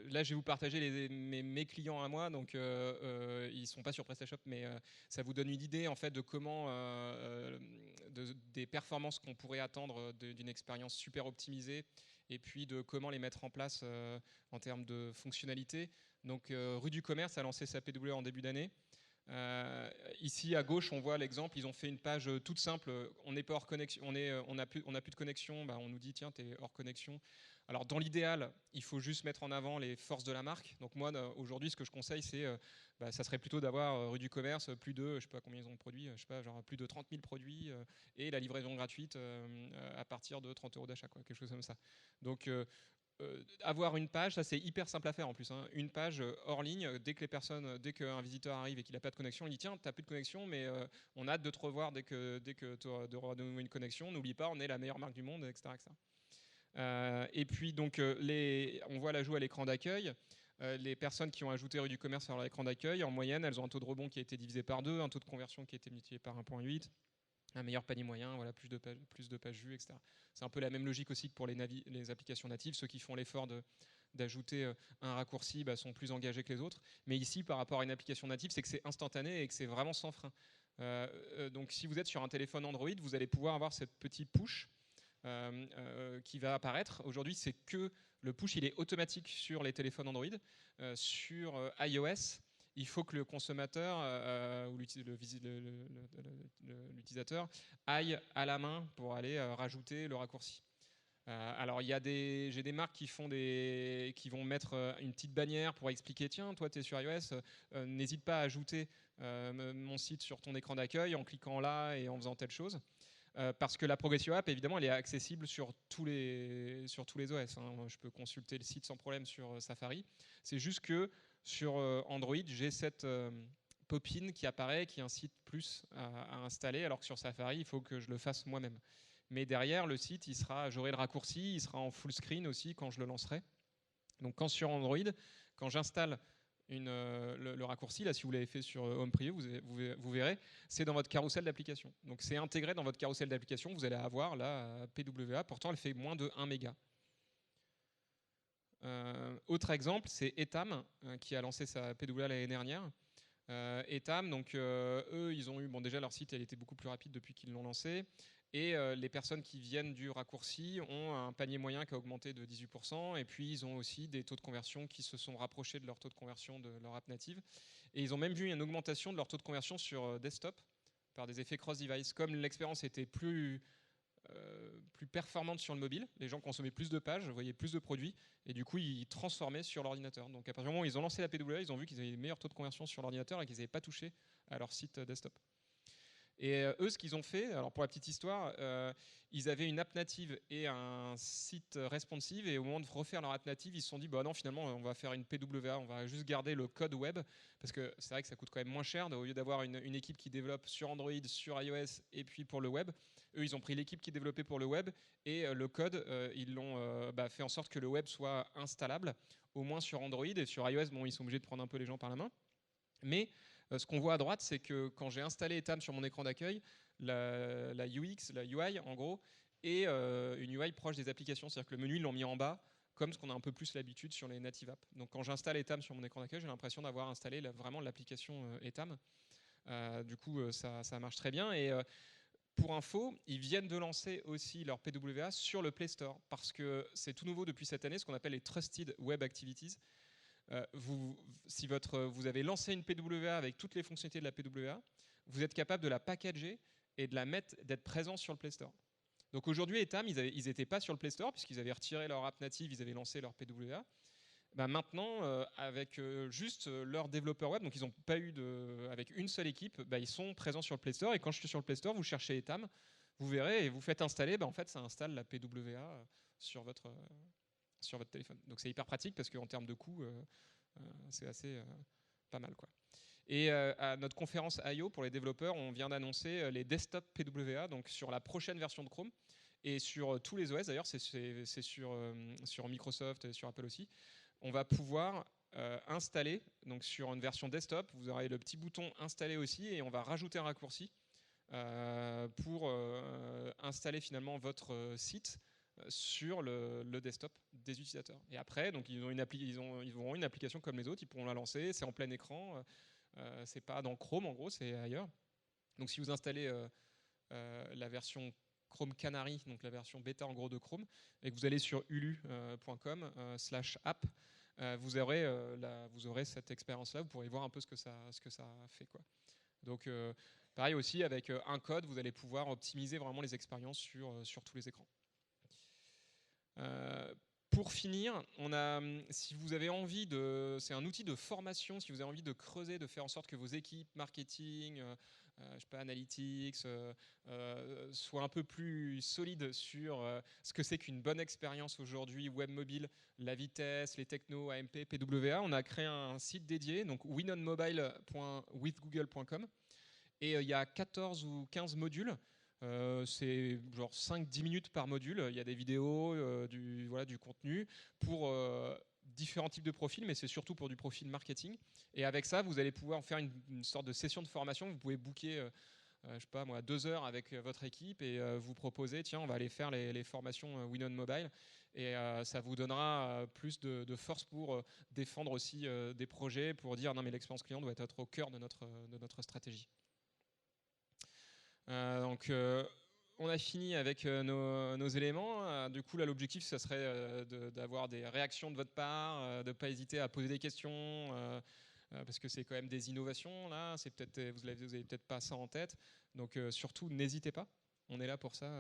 là, je vais vous partager mes clients à moi, donc ils ne sont pas sur PrestaShop, mais ça vous donne une idée en fait de comment, des performances qu'on pourrait attendre d'une expérience super optimisée, et puis de comment les mettre en place en termes de fonctionnalité. Donc Rue du Commerce a lancé sa PWA en début d'année. Ici à gauche, on voit l'exemple. Ils ont fait une page toute simple. On n'est pas hors connexion. On n'a plus de connexion. Bah, on nous dit tiens, t'es hors connexion. Alors dans l'idéal, il faut juste mettre en avant les forces de la marque. Donc moi aujourd'hui, ce que je conseille, c'est ça serait plutôt d'avoir Rue du Commerce plus de, je sais pas combien ils ont de produits, je sais pas, genre plus de 30 000 produits et la livraison gratuite à partir de 30 € d'achat, quoi, quelque chose comme ça. Donc avoir une page, ça c'est hyper simple à faire en plus. Hein. Une page hors ligne, dès qu'un visiteur arrive et qu'il n'a pas de connexion, il dit tiens, t'as plus de connexion, mais on a hâte de te revoir dès que tu auras de nouveau une connexion. N'oublie pas, on est la meilleure marque du monde, etc. etc. Et puis donc on voit l'ajout à l'écran d'accueil. Les personnes qui ont ajouté Rue du Commerce à leur écran d'accueil, en moyenne, elles ont un taux de rebond qui a été divisé par 2, un taux de conversion qui a été multiplié par 1,8. Un meilleur panier moyen, voilà, plus de pages vues, etc. C'est un peu la même logique aussi que pour les applications natives. Ceux qui font l'effort d'ajouter un raccourci sont plus engagés que les autres. Mais ici, par rapport à une application native, c'est que c'est instantané et que c'est vraiment sans frein. Donc si vous êtes sur un téléphone Android, vous allez pouvoir avoir cette petite push qui va apparaître. Aujourd'hui, c'est que le push, il est automatique sur les téléphones Android. Sur iOS, il faut que le consommateur ou l'utilisateur aille à la main pour aller rajouter le raccourci. Alors j'ai des marques qui vont mettre une petite bannière pour expliquer tiens, toi tu es sur iOS, n'hésite pas à ajouter mon site sur ton écran d'accueil en cliquant là et en faisant telle chose. Parce que la Progressio App, évidemment, elle est accessible sur tous les OS. Hein. Je peux consulter le site sans problème sur Safari. C'est juste que sur Android, j'ai cette pop-in qui apparaît, qui incite plus à installer, alors que sur Safari, il faut que je le fasse moi-même. Mais derrière, le site, j'aurai le raccourci, il sera en full screen aussi quand je le lancerai. Donc quand sur Android, quand j'installe le raccourci, là si vous l'avez fait sur Home Preview, vous verrez, c'est dans votre carrousel d'application. Donc c'est intégré dans votre carrousel d'application, vous allez avoir la PWA, pourtant elle fait moins de 1 méga. Autre exemple, c'est Etam qui a lancé sa PWA l'année dernière. Etam, donc eux, ils ont eu, bon déjà leur site, elle était beaucoup plus rapide depuis qu'ils l'ont lancé. Et les personnes qui viennent du raccourci ont un panier moyen qui a augmenté de 18%. Et puis, ils ont aussi des taux de conversion qui se sont rapprochés de leur taux de conversion de leur app native. Et ils ont même vu une augmentation de leur taux de conversion sur desktop par des effets cross-device. Comme l'expérience était plus performante sur le mobile, les gens consommaient plus de pages, voyaient plus de produits. Et du coup, ils transformaient sur l'ordinateur. Donc, à partir du moment où ils ont lancé la PWA, ils ont vu qu'ils avaient des meilleurs taux de conversion sur l'ordinateur et qu'ils n'avaient pas touché à leur site desktop. Et eux, ce qu'ils ont fait, alors pour la petite histoire, ils avaient une app native et un site responsive, et au moment de refaire leur app native, ils se sont dit, bah non, finalement, on va faire une PWA, on va juste garder le code web, parce que c'est vrai que ça coûte quand même moins cher, au lieu d'avoir une équipe qui développe sur Android, sur iOS, et puis pour le web. Eux, ils ont pris l'équipe qui développait pour le web, et le code, ils l'ont fait en sorte que le web soit installable, au moins sur Android, et sur iOS, bon, ils sont obligés de prendre un peu les gens par la main. Mais ce qu'on voit à droite, c'est que quand j'ai installé Etam sur mon écran d'accueil, la UX, la UI en gros, est une UI proche des applications. C'est-à-dire que le menu, ils l'ont mis en bas, comme ce qu'on a un peu plus l'habitude sur les native apps. Donc quand j'installe Etam sur mon écran d'accueil, j'ai l'impression d'avoir installé vraiment l'application Etam. Du coup, ça marche très bien. Et pour info, ils viennent de lancer aussi leur PWA sur le Play Store, parce que c'est tout nouveau depuis cette année, ce qu'on appelle les Trusted Web Activities. Si vous avez lancé une PWA avec toutes les fonctionnalités de la PWA, vous êtes capable de la packager et de la mettre, d'être présent sur le Play Store. Donc aujourd'hui, Etam, ils n'étaient pas sur le Play Store puisqu'ils avaient retiré leur app native, ils avaient lancé leur PWA. Maintenant, avec juste leur développeur web, donc ils n'ont pas eu avec une seule équipe, ils sont présents sur le Play Store. Et quand je suis sur le Play Store, vous cherchez Etam, vous verrez et vous faites installer, en fait, ça installe la PWA sur votre téléphone. Donc c'est hyper pratique parce qu'en termes de coût, c'est assez pas mal, quoi. Et à notre conférence I/O pour les développeurs, on vient d'annoncer les desktop PWA, donc sur la prochaine version de Chrome et sur tous les OS. D'ailleurs, c'est sur Microsoft et sur Apple aussi. On va pouvoir installer, donc sur une version desktop, vous aurez le petit bouton installer aussi, et on va rajouter un raccourci pour installer finalement votre site sur le desktop des utilisateurs. Et après, donc ils auront une application comme les autres, ils pourront la lancer, c'est en plein écran, c'est pas dans Chrome en gros, c'est ailleurs. Donc si vous installez la version Chrome Canary, donc la version bêta en gros de Chrome, et que vous allez sur ulu.com/app, vous aurez cette expérience-là, vous pourrez voir un peu ce que ça fait, quoi. Donc pareil aussi, avec un code, vous allez pouvoir optimiser vraiment les expériences sur tous les écrans. Pour finir, si vous avez envie c'est un outil de formation, si vous avez envie de creuser, de faire en sorte que vos équipes marketing, je sais pas, analytics, soient un peu plus solides sur ce que c'est qu'une bonne expérience aujourd'hui, web mobile, la vitesse, les technos, AMP, PWA, on a créé un site dédié, donc winonmobile.withgoogle.com, et il y a 14 ou 15 modules. C'est genre 5-10 minutes par module. Il y a des vidéos, du contenu pour différents types de profils, mais c'est surtout pour du profil marketing. Et avec ça, vous allez pouvoir faire une sorte de session de formation. Vous pouvez booker, je sais pas moi, 2 heures avec votre équipe et vous proposer, tiens, on va aller faire les formations Winon Mobile. Et ça vous donnera plus de force pour défendre aussi des projets, pour dire non mais l'expérience client doit être au cœur de notre stratégie. Donc on a fini avec nos éléments. Du coup là l'objectif ça serait d'avoir des réactions de votre part, de ne pas hésiter à poser des questions, parce que c'est quand même des innovations là, vous avez peut-être pas ça en tête, donc surtout n'hésitez pas, on est là pour ça.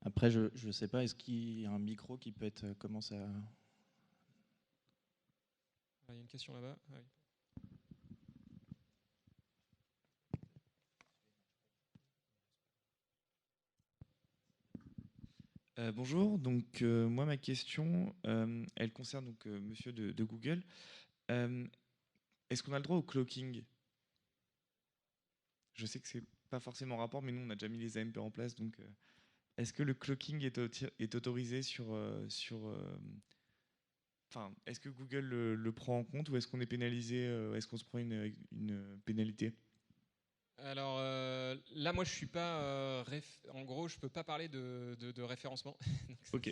Après je ne sais pas, est-ce qu'il y a un micro qui peut être commence à... Il y a une question là-bas. Ah, oui. Bonjour, donc moi ma question, elle concerne donc monsieur de Google. Euh, Est-ce qu'on a le droit au cloaking? Je sais que c'est pas forcément en rapport, mais nous on a déjà mis les AMP en place, donc est-ce que le cloaking est autorisé enfin, est-ce que Google le prend en compte ou est-ce qu'on est pénalisé, est-ce qu'on se prend une pénalité? Alors là, moi, je suis pas. En gros, je peux pas parler de référencement. Donc, ça, Ok.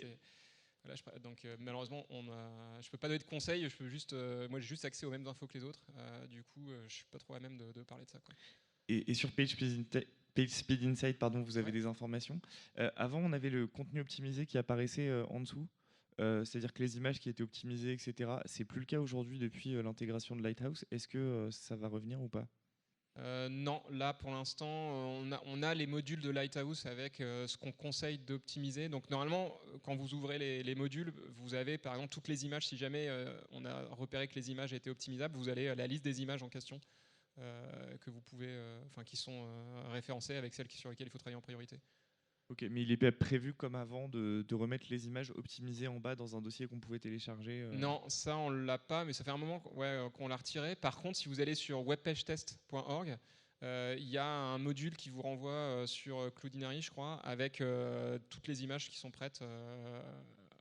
voilà, donc malheureusement, je peux pas donner de conseils. Je peux juste, moi, j'ai juste accès aux mêmes infos que les autres. Du coup, je suis pas trop à même de parler de ça, quoi. Et sur PageSpeed Insight, pardon, vous avez Ouais. des informations. Avant, on avait le contenu optimisé qui apparaissait en dessous. C'est-à-dire que les images qui étaient optimisées, etc. C'est plus le cas aujourd'hui depuis l'intégration de Lighthouse. Est-ce que ça va revenir ou pas? Non, là pour l'instant, on a les modules de Lighthouse avec ce qu'on conseille d'optimiser. Donc normalement, quand vous ouvrez les modules, vous avez par exemple toutes les images. Si jamais on a repéré que les images étaient optimisables, vous avez la liste des images en question que vous pouvez, enfin qui sont référencées avec celles sur lesquelles il faut travailler en priorité. Ok, mais il est pas prévu comme avant de remettre les images optimisées en bas dans un dossier qu'on pouvait télécharger. Non, ça on l'a pas, mais ça fait un moment qu'on l'a retiré. Par contre, si vous allez sur webpagetest.org, il y a un module qui vous renvoie sur Cloudinary, je crois, avec toutes les images qui sont prêtes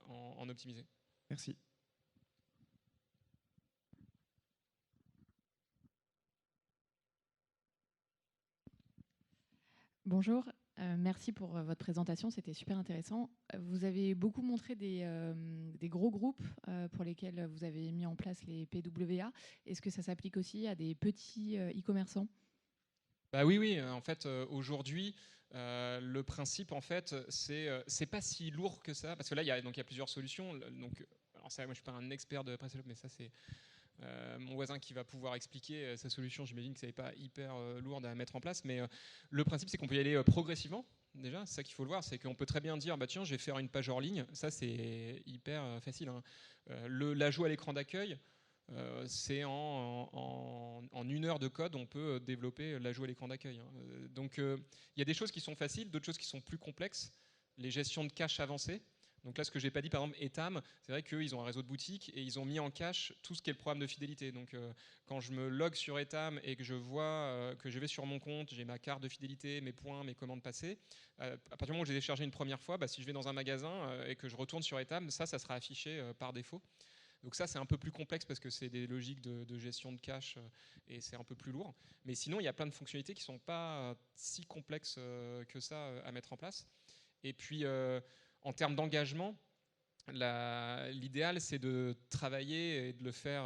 en optimisé. Merci. Bonjour, merci pour votre présentation, c'était super intéressant. Vous avez beaucoup montré des gros groupes pour lesquels vous avez mis en place les PWA. Est-ce que ça s'applique aussi à des petits e-commerçants? Bah oui, en fait, aujourd'hui, le principe, en fait, c'est pas si lourd que ça, parce que là, il y a plusieurs solutions. Donc, alors ça, moi, je suis pas un expert de PrestaShop, mais ça, c'est mon voisin qui va pouvoir expliquer sa solution. J'imagine que ça n'est pas hyper lourde à mettre en place, mais le principe, c'est qu'on peut y aller progressivement. Déjà, c'est ça qu'il faut le voir, c'est qu'on peut très bien dire, bah tiens, je vais faire une page hors ligne. Ça, c'est hyper facile, hein. L'ajout à l'écran d'accueil, c'est en 1 heure de code, on peut développer l'ajout à l'écran d'accueil, hein. Donc, il y a des choses qui sont faciles, d'autres choses qui sont plus complexes. Les gestions de cache avancées. Donc là, ce que j'ai pas dit, par exemple, Etam, c'est vrai qu'eux, ils ont un réseau de boutiques et ils ont mis en cache tout ce qui est le programme de fidélité. Donc quand je me log sur Etam et que je vois que je vais sur mon compte, j'ai ma carte de fidélité, mes points, mes commandes passées, à partir du moment où je les ai chargées une première fois, bah, si je vais dans un magasin et que je retourne sur Etam, ça sera affiché par défaut. Donc ça, c'est un peu plus complexe parce que c'est des logiques de gestion de cache et c'est un peu plus lourd. Mais sinon, il y a plein de fonctionnalités qui ne sont pas si complexes que ça à mettre en place. Et puis, en termes d'engagement, l'idéal, c'est de travailler et de le faire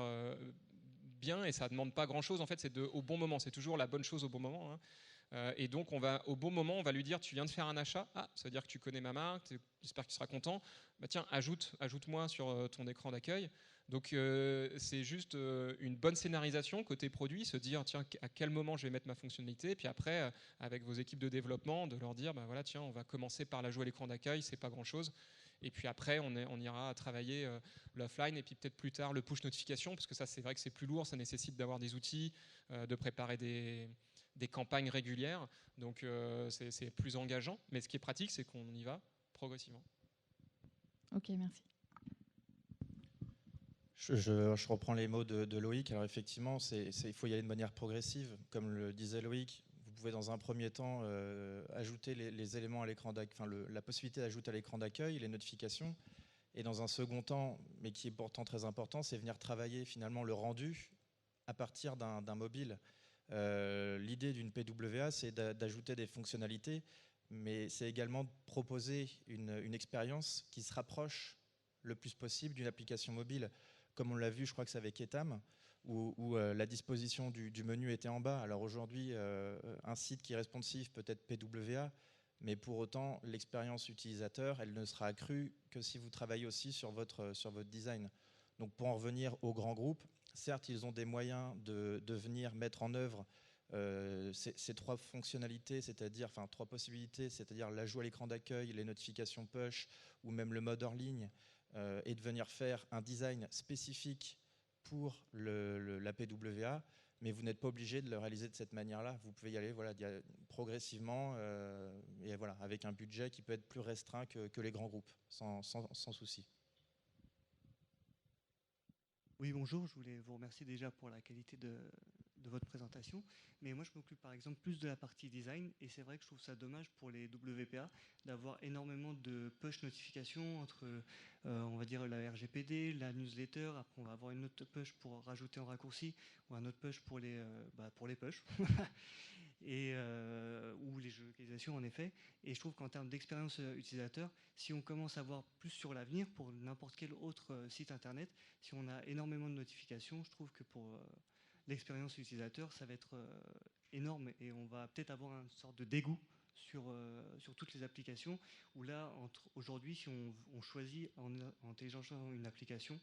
bien, et ça ne demande pas grand-chose. En fait, c'est au bon moment. C'est toujours la bonne chose au bon moment, hein. Et donc, au bon moment, on va lui dire, tu viens de faire un achat. Ah, ça veut dire que tu connais ma marque. J'espère que tu seras content. Bah, tiens, ajoute-moi sur ton écran d'accueil. Donc, c'est juste une bonne scénarisation côté produit, se dire, tiens, à quel moment je vais mettre ma fonctionnalité. Et puis après, avec vos équipes de développement, de leur dire, bah, voilà, tiens, on va commencer par l'ajout à l'écran d'accueil. C'est pas grand-chose. Et puis après, on ira travailler l'offline et puis peut-être plus tard le push notification, parce que ça, c'est vrai que c'est plus lourd, ça nécessite d'avoir des outils, de préparer des campagnes régulières. Donc c'est plus engageant. Mais ce qui est pratique, c'est qu'on y va progressivement. Ok, merci. Je reprends les mots de Loïc. Alors effectivement, il faut y aller de manière progressive. Comme le disait Loïc, vous pouvez dans un premier temps ajouter les éléments à l'écran d'accueil, enfin la possibilité d'ajouter à l'écran d'accueil les notifications. Et dans un second temps, mais qui est pourtant très important, c'est venir travailler finalement le rendu à partir d'un mobile. L'idée d'une PWA, c'est d'ajouter des fonctionnalités, mais c'est également de proposer une expérience qui se rapproche le plus possible d'une application mobile. Comme on l'a vu, je crois que c'est avec Etam, où la disposition du menu était en bas. Alors aujourd'hui, un site qui est responsive peut être PWA, mais pour autant, l'expérience utilisateur, elle ne sera accrue que si vous travaillez aussi sur votre design. Donc pour en revenir aux grands groupes, certes, ils ont des moyens de venir mettre en œuvre ces trois fonctionnalités, c'est-à-dire, enfin trois possibilités, c'est-à-dire l'ajout à l'écran d'accueil, les notifications push ou même le mode hors ligne, et de venir faire un design spécifique pour la PWA. mais vous n'êtes pas obligé de le réaliser de cette manière-là. Vous pouvez y aller progressivement et voilà, avec un budget qui peut être plus restreint que les grands groupes, sans souci. Oui, bonjour, je voulais vous remercier déjà pour la qualité de votre présentation. Mais moi, je m'occupe par exemple plus de la partie design. Et c'est vrai que je trouve ça dommage pour les WPA d'avoir énormément de push notifications entre, on va dire, la RGPD, la newsletter. Après, on va avoir une autre push pour rajouter en raccourci ou un autre push pour les push. Et, ou les géolocalisations en effet. Et je trouve qu'en termes d'expérience utilisateur, si on commence à voir plus sur l'avenir pour n'importe quel autre site internet, si on a énormément de notifications, je trouve que pour l'expérience utilisateur, ça va être énorme et on va peut-être avoir une sorte de dégoût sur toutes les applications, où là, aujourd'hui, si on choisit en téléchargeant une application,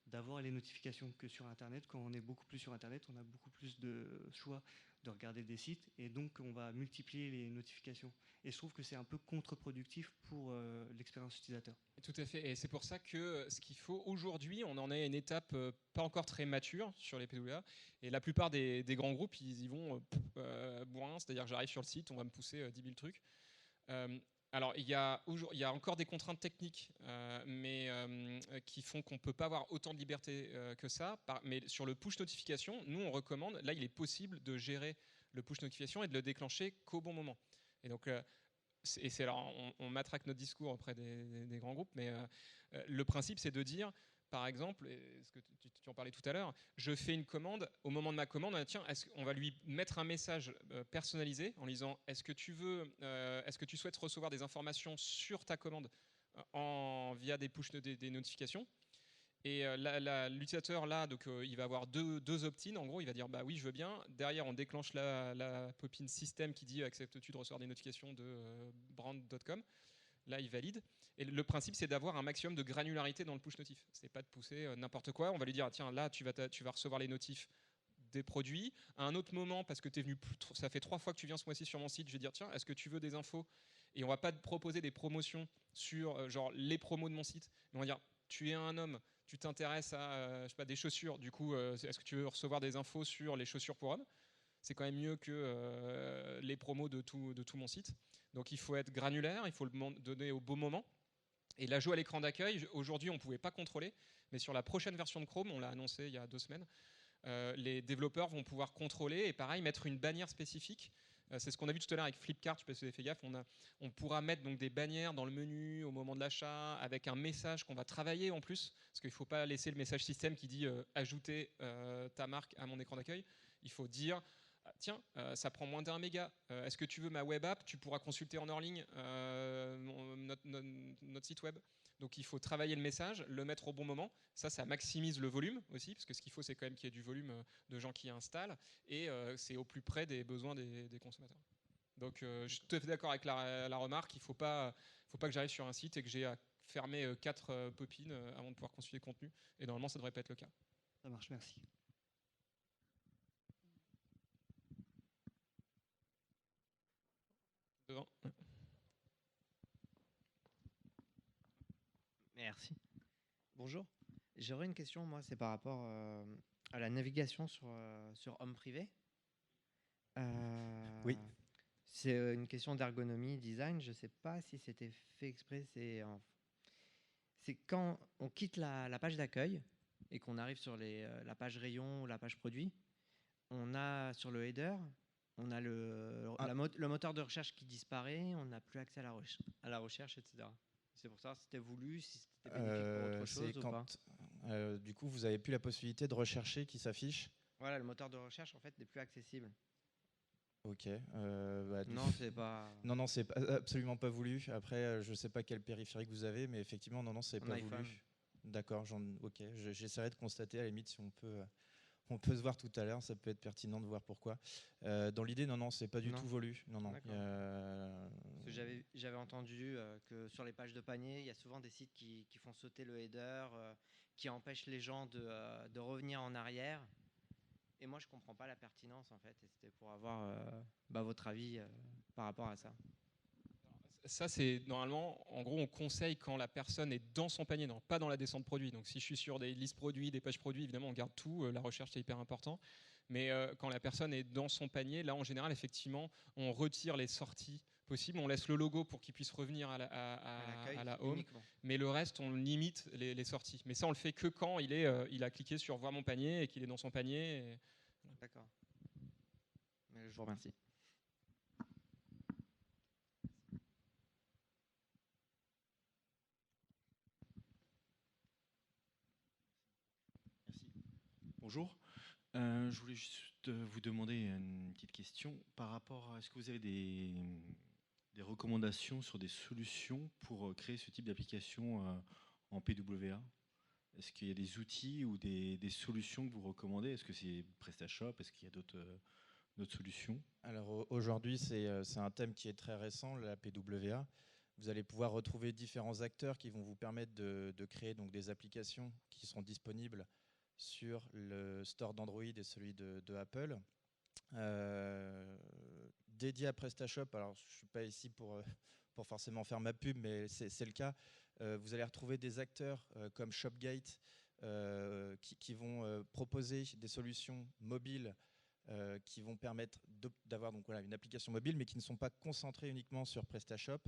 d'avoir les notifications que sur Internet. Quand on est beaucoup plus sur Internet, on a beaucoup plus de choix de regarder des sites et donc on va multiplier les notifications. Et je trouve que c'est un peu contre-productif pour l'expérience utilisateur. Tout à fait, et c'est pour ça que ce qu'il faut aujourd'hui, on en est à une étape pas encore très mature sur les PWA, et la plupart des grands groupes, ils y vont bourrin, c'est-à-dire que j'arrive sur le site, on va me pousser 10 000 trucs. Alors, il y a encore des contraintes techniques, mais qui font qu'on ne peut pas avoir autant de liberté que ça. Mais sur le push notification, nous, on recommande, là, il est possible de gérer le push notification et de le déclencher qu'au bon moment. Et donc, alors, on matraque notre discours auprès des grands groupes, mais le principe, c'est de dire, par exemple, et ce que tu en parlais tout à l'heure, je fais une commande, au moment de ma commande, tiens, on va lui mettre un message personnalisé en disant, est-ce que tu souhaites recevoir des informations sur ta commande via des push des notifications. Et l'utilisateur là, donc il va avoir deux opt-in. En gros, il va dire bah oui, je veux bien. Derrière, on déclenche la pop-in système qui dit acceptes-tu de recevoir des notifications de brand.com. Là, il valide. Et le principe, c'est d'avoir un maximum de granularité dans le push notif. C'est pas de pousser n'importe quoi. On va lui dire tiens, là, tu vas recevoir les notifs des produits. À un autre moment, parce que ça fait 3 fois que tu viens ce mois-ci sur mon site, je vais dire tiens, est-ce que tu veux des infos? Et on va pas te proposer des promotions sur genre les promos de mon site. Mais on va dire tu es un homme, tu t'intéresses à je sais pas, des chaussures. Du coup, est-ce que tu veux recevoir des infos sur les chaussures pour hommes? C'est quand même mieux que les promos de tout mon site. Donc il faut être granulaire, il faut le donner au bon moment. Et l'ajout à l'écran d'accueil, aujourd'hui on ne pouvait pas contrôler, mais sur la prochaine version de Chrome, on l'a annoncé il y a 2 semaines, les développeurs vont pouvoir contrôler et pareil mettre une bannière spécifique. C'est ce qu'on a vu tout à l'heure avec Flipkart, je ne sais pas si vous avez fait gaffe, on pourra mettre donc des bannières dans le menu au moment de l'achat avec un message qu'on va travailler en plus, parce qu'il ne faut pas laisser le message système qui dit ajouter ta marque à mon écran d'accueil. Il faut dire tiens, ça prend moins d'1 méga. Est-ce que tu veux ma web app? Tu pourras consulter en hors ligne notre site web. Donc il faut travailler le message, le mettre au bon moment. Ça maximise le volume aussi, parce que ce qu'il faut, c'est quand même qu'il y ait du volume de gens qui installent, et c'est au plus près des besoins des consommateurs. Donc je suis tout à fait d'accord avec la remarque. Il ne faut pas que j'arrive sur un site et que j'ai à fermer 4 pop-in avant de pouvoir consulter le contenu. Et normalement, ça ne devrait pas être le cas. Ça marche, merci. Devant. Merci. Bonjour. J'aurais une question, moi, c'est par rapport à la navigation sur Home Privé. Oui. C'est une question d'ergonomie, design. Je ne sais pas si c'était fait exprès. C'est quand on quitte la page d'accueil et qu'on arrive sur la page rayon ou la page produit, on a sur le header, on a le moteur de recherche qui disparaît, on n'a plus accès à la recherche, etc. C'est pour ça que c'était voulu, si c'était bénéfique pour autre chose ou pas. Du coup, vous n'avez plus la possibilité de rechercher qui s'affiche. Voilà, le moteur de recherche en fait n'est plus accessible. Ok. Non, c'est pas. Non, c'est absolument pas voulu. Après, je ne sais pas quel périphérique vous avez, mais effectivement, non, c'est pas iPhone. voulu. D'accord. Ok. J'essaierai de constater à la limite si on peut. On peut se voir tout à l'heure, ça peut être pertinent de voir pourquoi. Dans l'idée, non, c'est pas du tout voulu. Non. Parce que j'avais entendu que sur les pages de panier, il y a souvent des sites qui font sauter le header, qui empêchent les gens de revenir en arrière. Et moi, je comprends pas la pertinence en fait. Et c'était pour avoir votre avis par rapport à ça. Ça, c'est normalement, en gros, on conseille quand la personne est dans son panier, non, pas dans la descente produit. Donc, si je suis sur des listes produits, des pages produits, évidemment, on garde tout. La recherche, c'est hyper important. Mais quand la personne est dans son panier, là, en général, effectivement, on retire les sorties possibles. On laisse le logo pour qu'il puisse revenir à la home. Uniquement. Mais le reste, on limite les sorties. Mais ça, on le fait que quand il a cliqué sur voir mon panier et qu'il est dans son panier. D'accord. Je vous remercie. Merci. Bonjour. Je voulais juste vous demander une petite question par rapport à est-ce que vous avez des recommandations sur des solutions pour créer ce type d'application en PWA? Est-ce qu'il y a des outils ou des solutions que vous recommandez? Est-ce que c'est PrestaShop? Est-ce qu'il y a d'autres solutions? Alors aujourd'hui, c'est un thème qui est très récent, la PWA. Vous allez pouvoir retrouver différents acteurs qui vont vous permettre de créer donc des applications qui seront disponibles sur le store d'Android et celui de Apple. Dédié à PrestaShop, alors je ne suis pas ici pour forcément faire ma pub, mais c'est le cas. Vous allez retrouver des acteurs comme Shopgate qui vont proposer des solutions mobiles qui vont permettre d'avoir donc une application mobile, mais qui ne sont pas concentrées uniquement sur PrestaShop.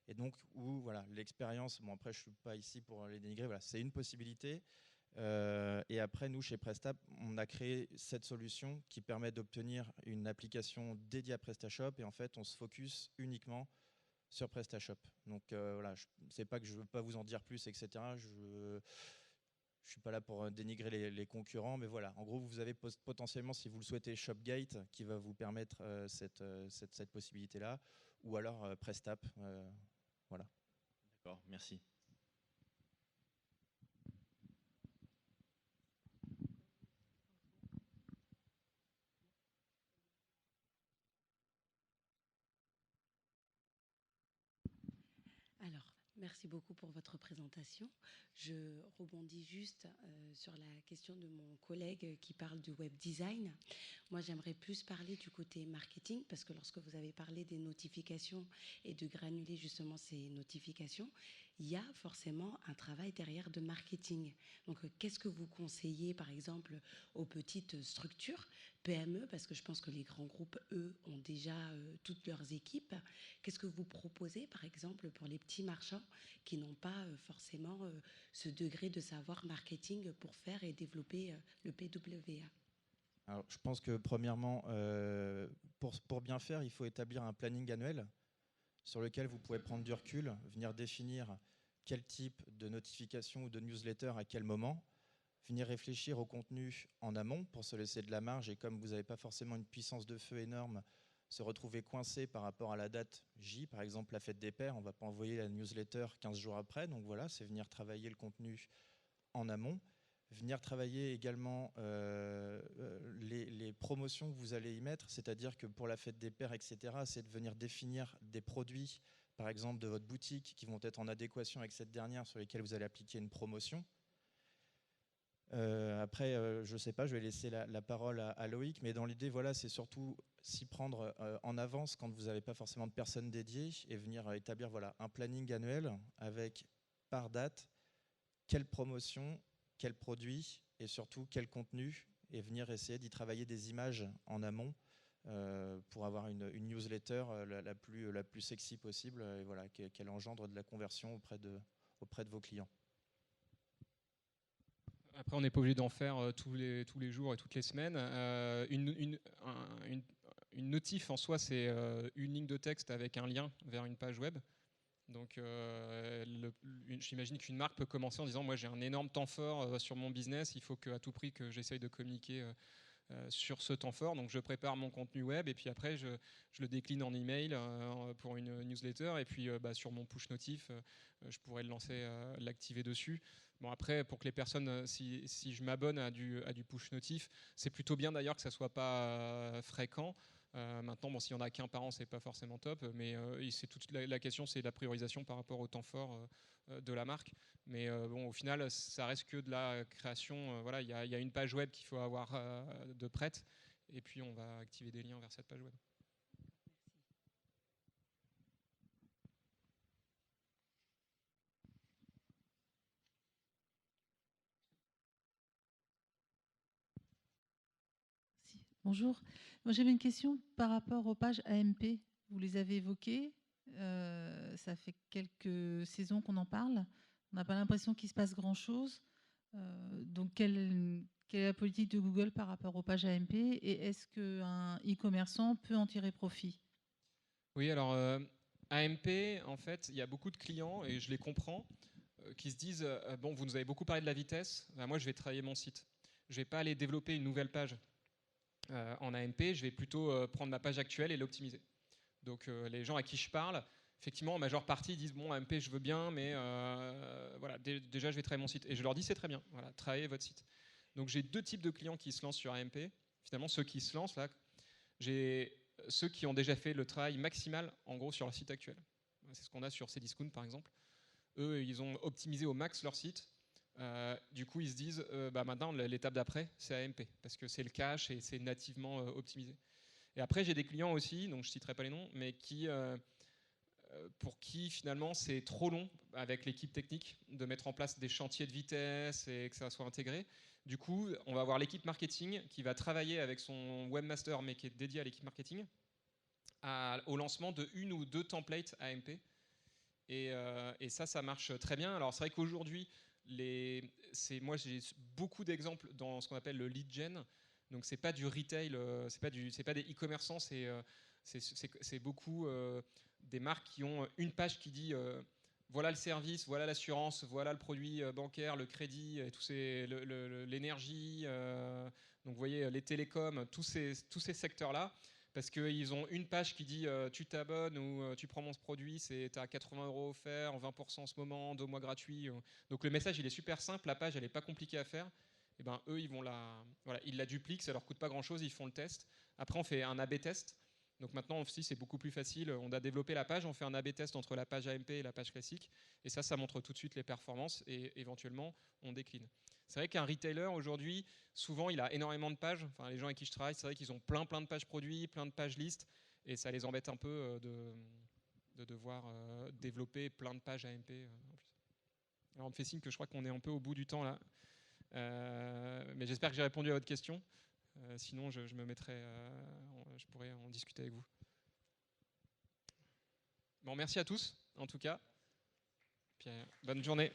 Et donc, où l'expérience, bon après je ne suis pas ici pour les dénigrer, c'est une possibilité. Et après, nous, chez Presta, on a créé cette solution qui permet d'obtenir une application dédiée à PrestaShop. Et en fait, on se focus uniquement sur PrestaShop. Donc voilà, c'est pas que je ne veux pas vous en dire plus, etc. Je ne suis pas là pour dénigrer les concurrents, mais voilà. En gros, vous avez potentiellement, si vous le souhaitez, Shopgate qui va vous permettre cette possibilité-là, ou alors Prestap. Voilà. D'accord, merci. Alors, merci beaucoup pour votre présentation. Je rebondis juste sur la question de mon collègue qui parle du web design. Moi, j'aimerais plus parler du côté marketing, parce que lorsque vous avez parlé des notifications et de granuler justement ces notifications, il y a forcément un travail derrière de marketing. Donc, qu'est-ce que vous conseillez, par exemple, aux petites structures, PME, parce que je pense que les grands groupes, eux, ont déjà toutes leurs équipes. Qu'est-ce que vous proposez, par exemple, pour les petits marchands qui n'ont pas forcément ce degré de savoir marketing pour faire et développer le PWA? Alors, je pense que premièrement, pour bien faire, il faut établir un planning annuel sur lequel vous pouvez prendre du recul, venir définir quel type de notification ou de newsletter à quel moment, venir réfléchir au contenu en amont pour se laisser de la marge, et comme vous n'avez pas forcément une puissance de feu énorme, se retrouver coincé par rapport à la date J, par exemple la fête des pères, on ne va pas envoyer la newsletter 15 jours après, donc voilà, c'est venir travailler le contenu en amont. Venir travailler également les promotions que vous allez y mettre, c'est-à-dire que pour la fête des pères, etc., c'est de venir définir des produits, par exemple de votre boutique, qui vont être en adéquation avec cette dernière, sur lesquels vous allez appliquer une promotion. Après, je ne sais pas, je vais laisser la parole à Loïc, mais dans l'idée, voilà, c'est surtout s'y prendre en avance quand vous n'avez pas forcément de personnes dédiées et venir établir un planning annuel avec, par date, quelle promotion, quel produit et surtout quel contenu, et venir essayer d'y travailler des images en amont pour avoir une newsletter la plus sexy possible, et voilà, qu'elle engendre de la conversion auprès de vos clients. Après, on n'est pas obligé d'en faire tous les jours et toutes les semaines. Une notif en soi, c'est une ligne de texte avec un lien vers une page web. Donc, j'imagine qu'une marque peut commencer en disant « Moi, j'ai un énorme temps fort sur mon business. Il faut qu'à tout prix que j'essaye de communiquer sur ce temps fort. Donc, je prépare mon contenu web et puis après, je le décline en email pour une newsletter. Et puis, sur mon push notif, je pourrais le lancer, l'activer dessus. Bon, après, pour que les personnes, si je m'abonne à du push notif, c'est plutôt bien d'ailleurs que ça ne soit pas fréquent. Maintenant, bon, s'il n'y en a qu'un par an, c'est pas forcément top, mais c'est toute la question, c'est la priorisation par rapport au temps fort de la marque. Mais bon, au final, ça reste que de la création. Voilà, il y a une page web qu'il faut avoir de prête, et puis on va activer des liens vers cette page web. Bonjour. Moi, j'avais une question par rapport aux pages AMP. Vous les avez évoquées. Ça fait quelques saisons qu'on en parle. On n'a pas l'impression qu'il se passe grand-chose. Donc, quelle est la politique de Google par rapport aux pages AMP et est-ce qu'un e-commerçant peut en tirer profit? Oui, alors AMP, en fait, il y a beaucoup de clients, et je les comprends, qui se disent bon, vous nous avez beaucoup parlé de la vitesse, ben, moi je vais travailler mon site. Je ne vais pas aller développer une nouvelle page en AMP, je vais plutôt prendre ma page actuelle et l'optimiser. Donc les gens à qui je parle, effectivement, en majeure partie, disent bon, AMP, je veux bien, mais voilà, déjà, je vais travailler mon site. Et je leur dis c'est très bien, voilà, travaillez votre site. Donc j'ai deux types de clients qui se lancent sur AMP. Finalement, ceux qui se lancent là, j'ai ceux qui ont déjà fait le travail maximal, en gros, sur leur site actuel. C'est ce qu'on a sur Cdiscount, par exemple. Eux, ils ont optimisé au max leur site. Du coup, ils se disent, bah, maintenant, l'étape d'après, c'est AMP, parce que c'est le cache et c'est nativement optimisé. Et après, j'ai des clients aussi, donc je ne citerai pas les noms, mais pour qui, finalement, c'est trop long, avec l'équipe technique, de mettre en place des chantiers de vitesse et que ça soit intégré. Du coup, on va avoir l'équipe marketing qui va travailler avec son webmaster, mais qui est dédié à l'équipe marketing, au lancement de une ou deux templates AMP. Et ça marche très bien. Alors c'est vrai qu'aujourd'hui, moi j'ai beaucoup d'exemples dans ce qu'on appelle le lead gen. Donc c'est pas du retail, c'est pas des e-commerçants, c'est beaucoup des marques qui ont une page qui dit voilà le service, voilà l'assurance, voilà le produit bancaire, le crédit, et l'énergie. Donc vous voyez les télécoms, tous ces secteurs-là. Parce qu'ils ont une page qui dit tu t'abonnes ou tu prends mon produit, tu as 80 € offerts, en 20% en ce moment, 2 mois gratuits. Donc le message il est super simple, la page elle n'est pas compliquée à faire. Et ben eux ils la dupliquent, ça leur coûte pas grand chose, ils font le test. Après on fait un A/B test. Donc maintenant aussi c'est beaucoup plus facile. On a développé la page, on fait un A/B test entre la page AMP et la page classique. Et ça montre tout de suite les performances et éventuellement on décline. C'est vrai qu'un retailer aujourd'hui, souvent il a énormément de pages. Enfin, les gens avec qui je travaille, c'est vrai qu'ils ont plein de pages produits, plein de pages listes, et ça les embête un peu de devoir développer plein de pages AMP en plus. Alors on me fait signe que je crois qu'on est un peu au bout du temps là, mais j'espère que j'ai répondu à votre question. Sinon, je me mettrai, je pourrais en discuter avec vous. Bon, merci à tous en tout cas. Puis, bonne journée.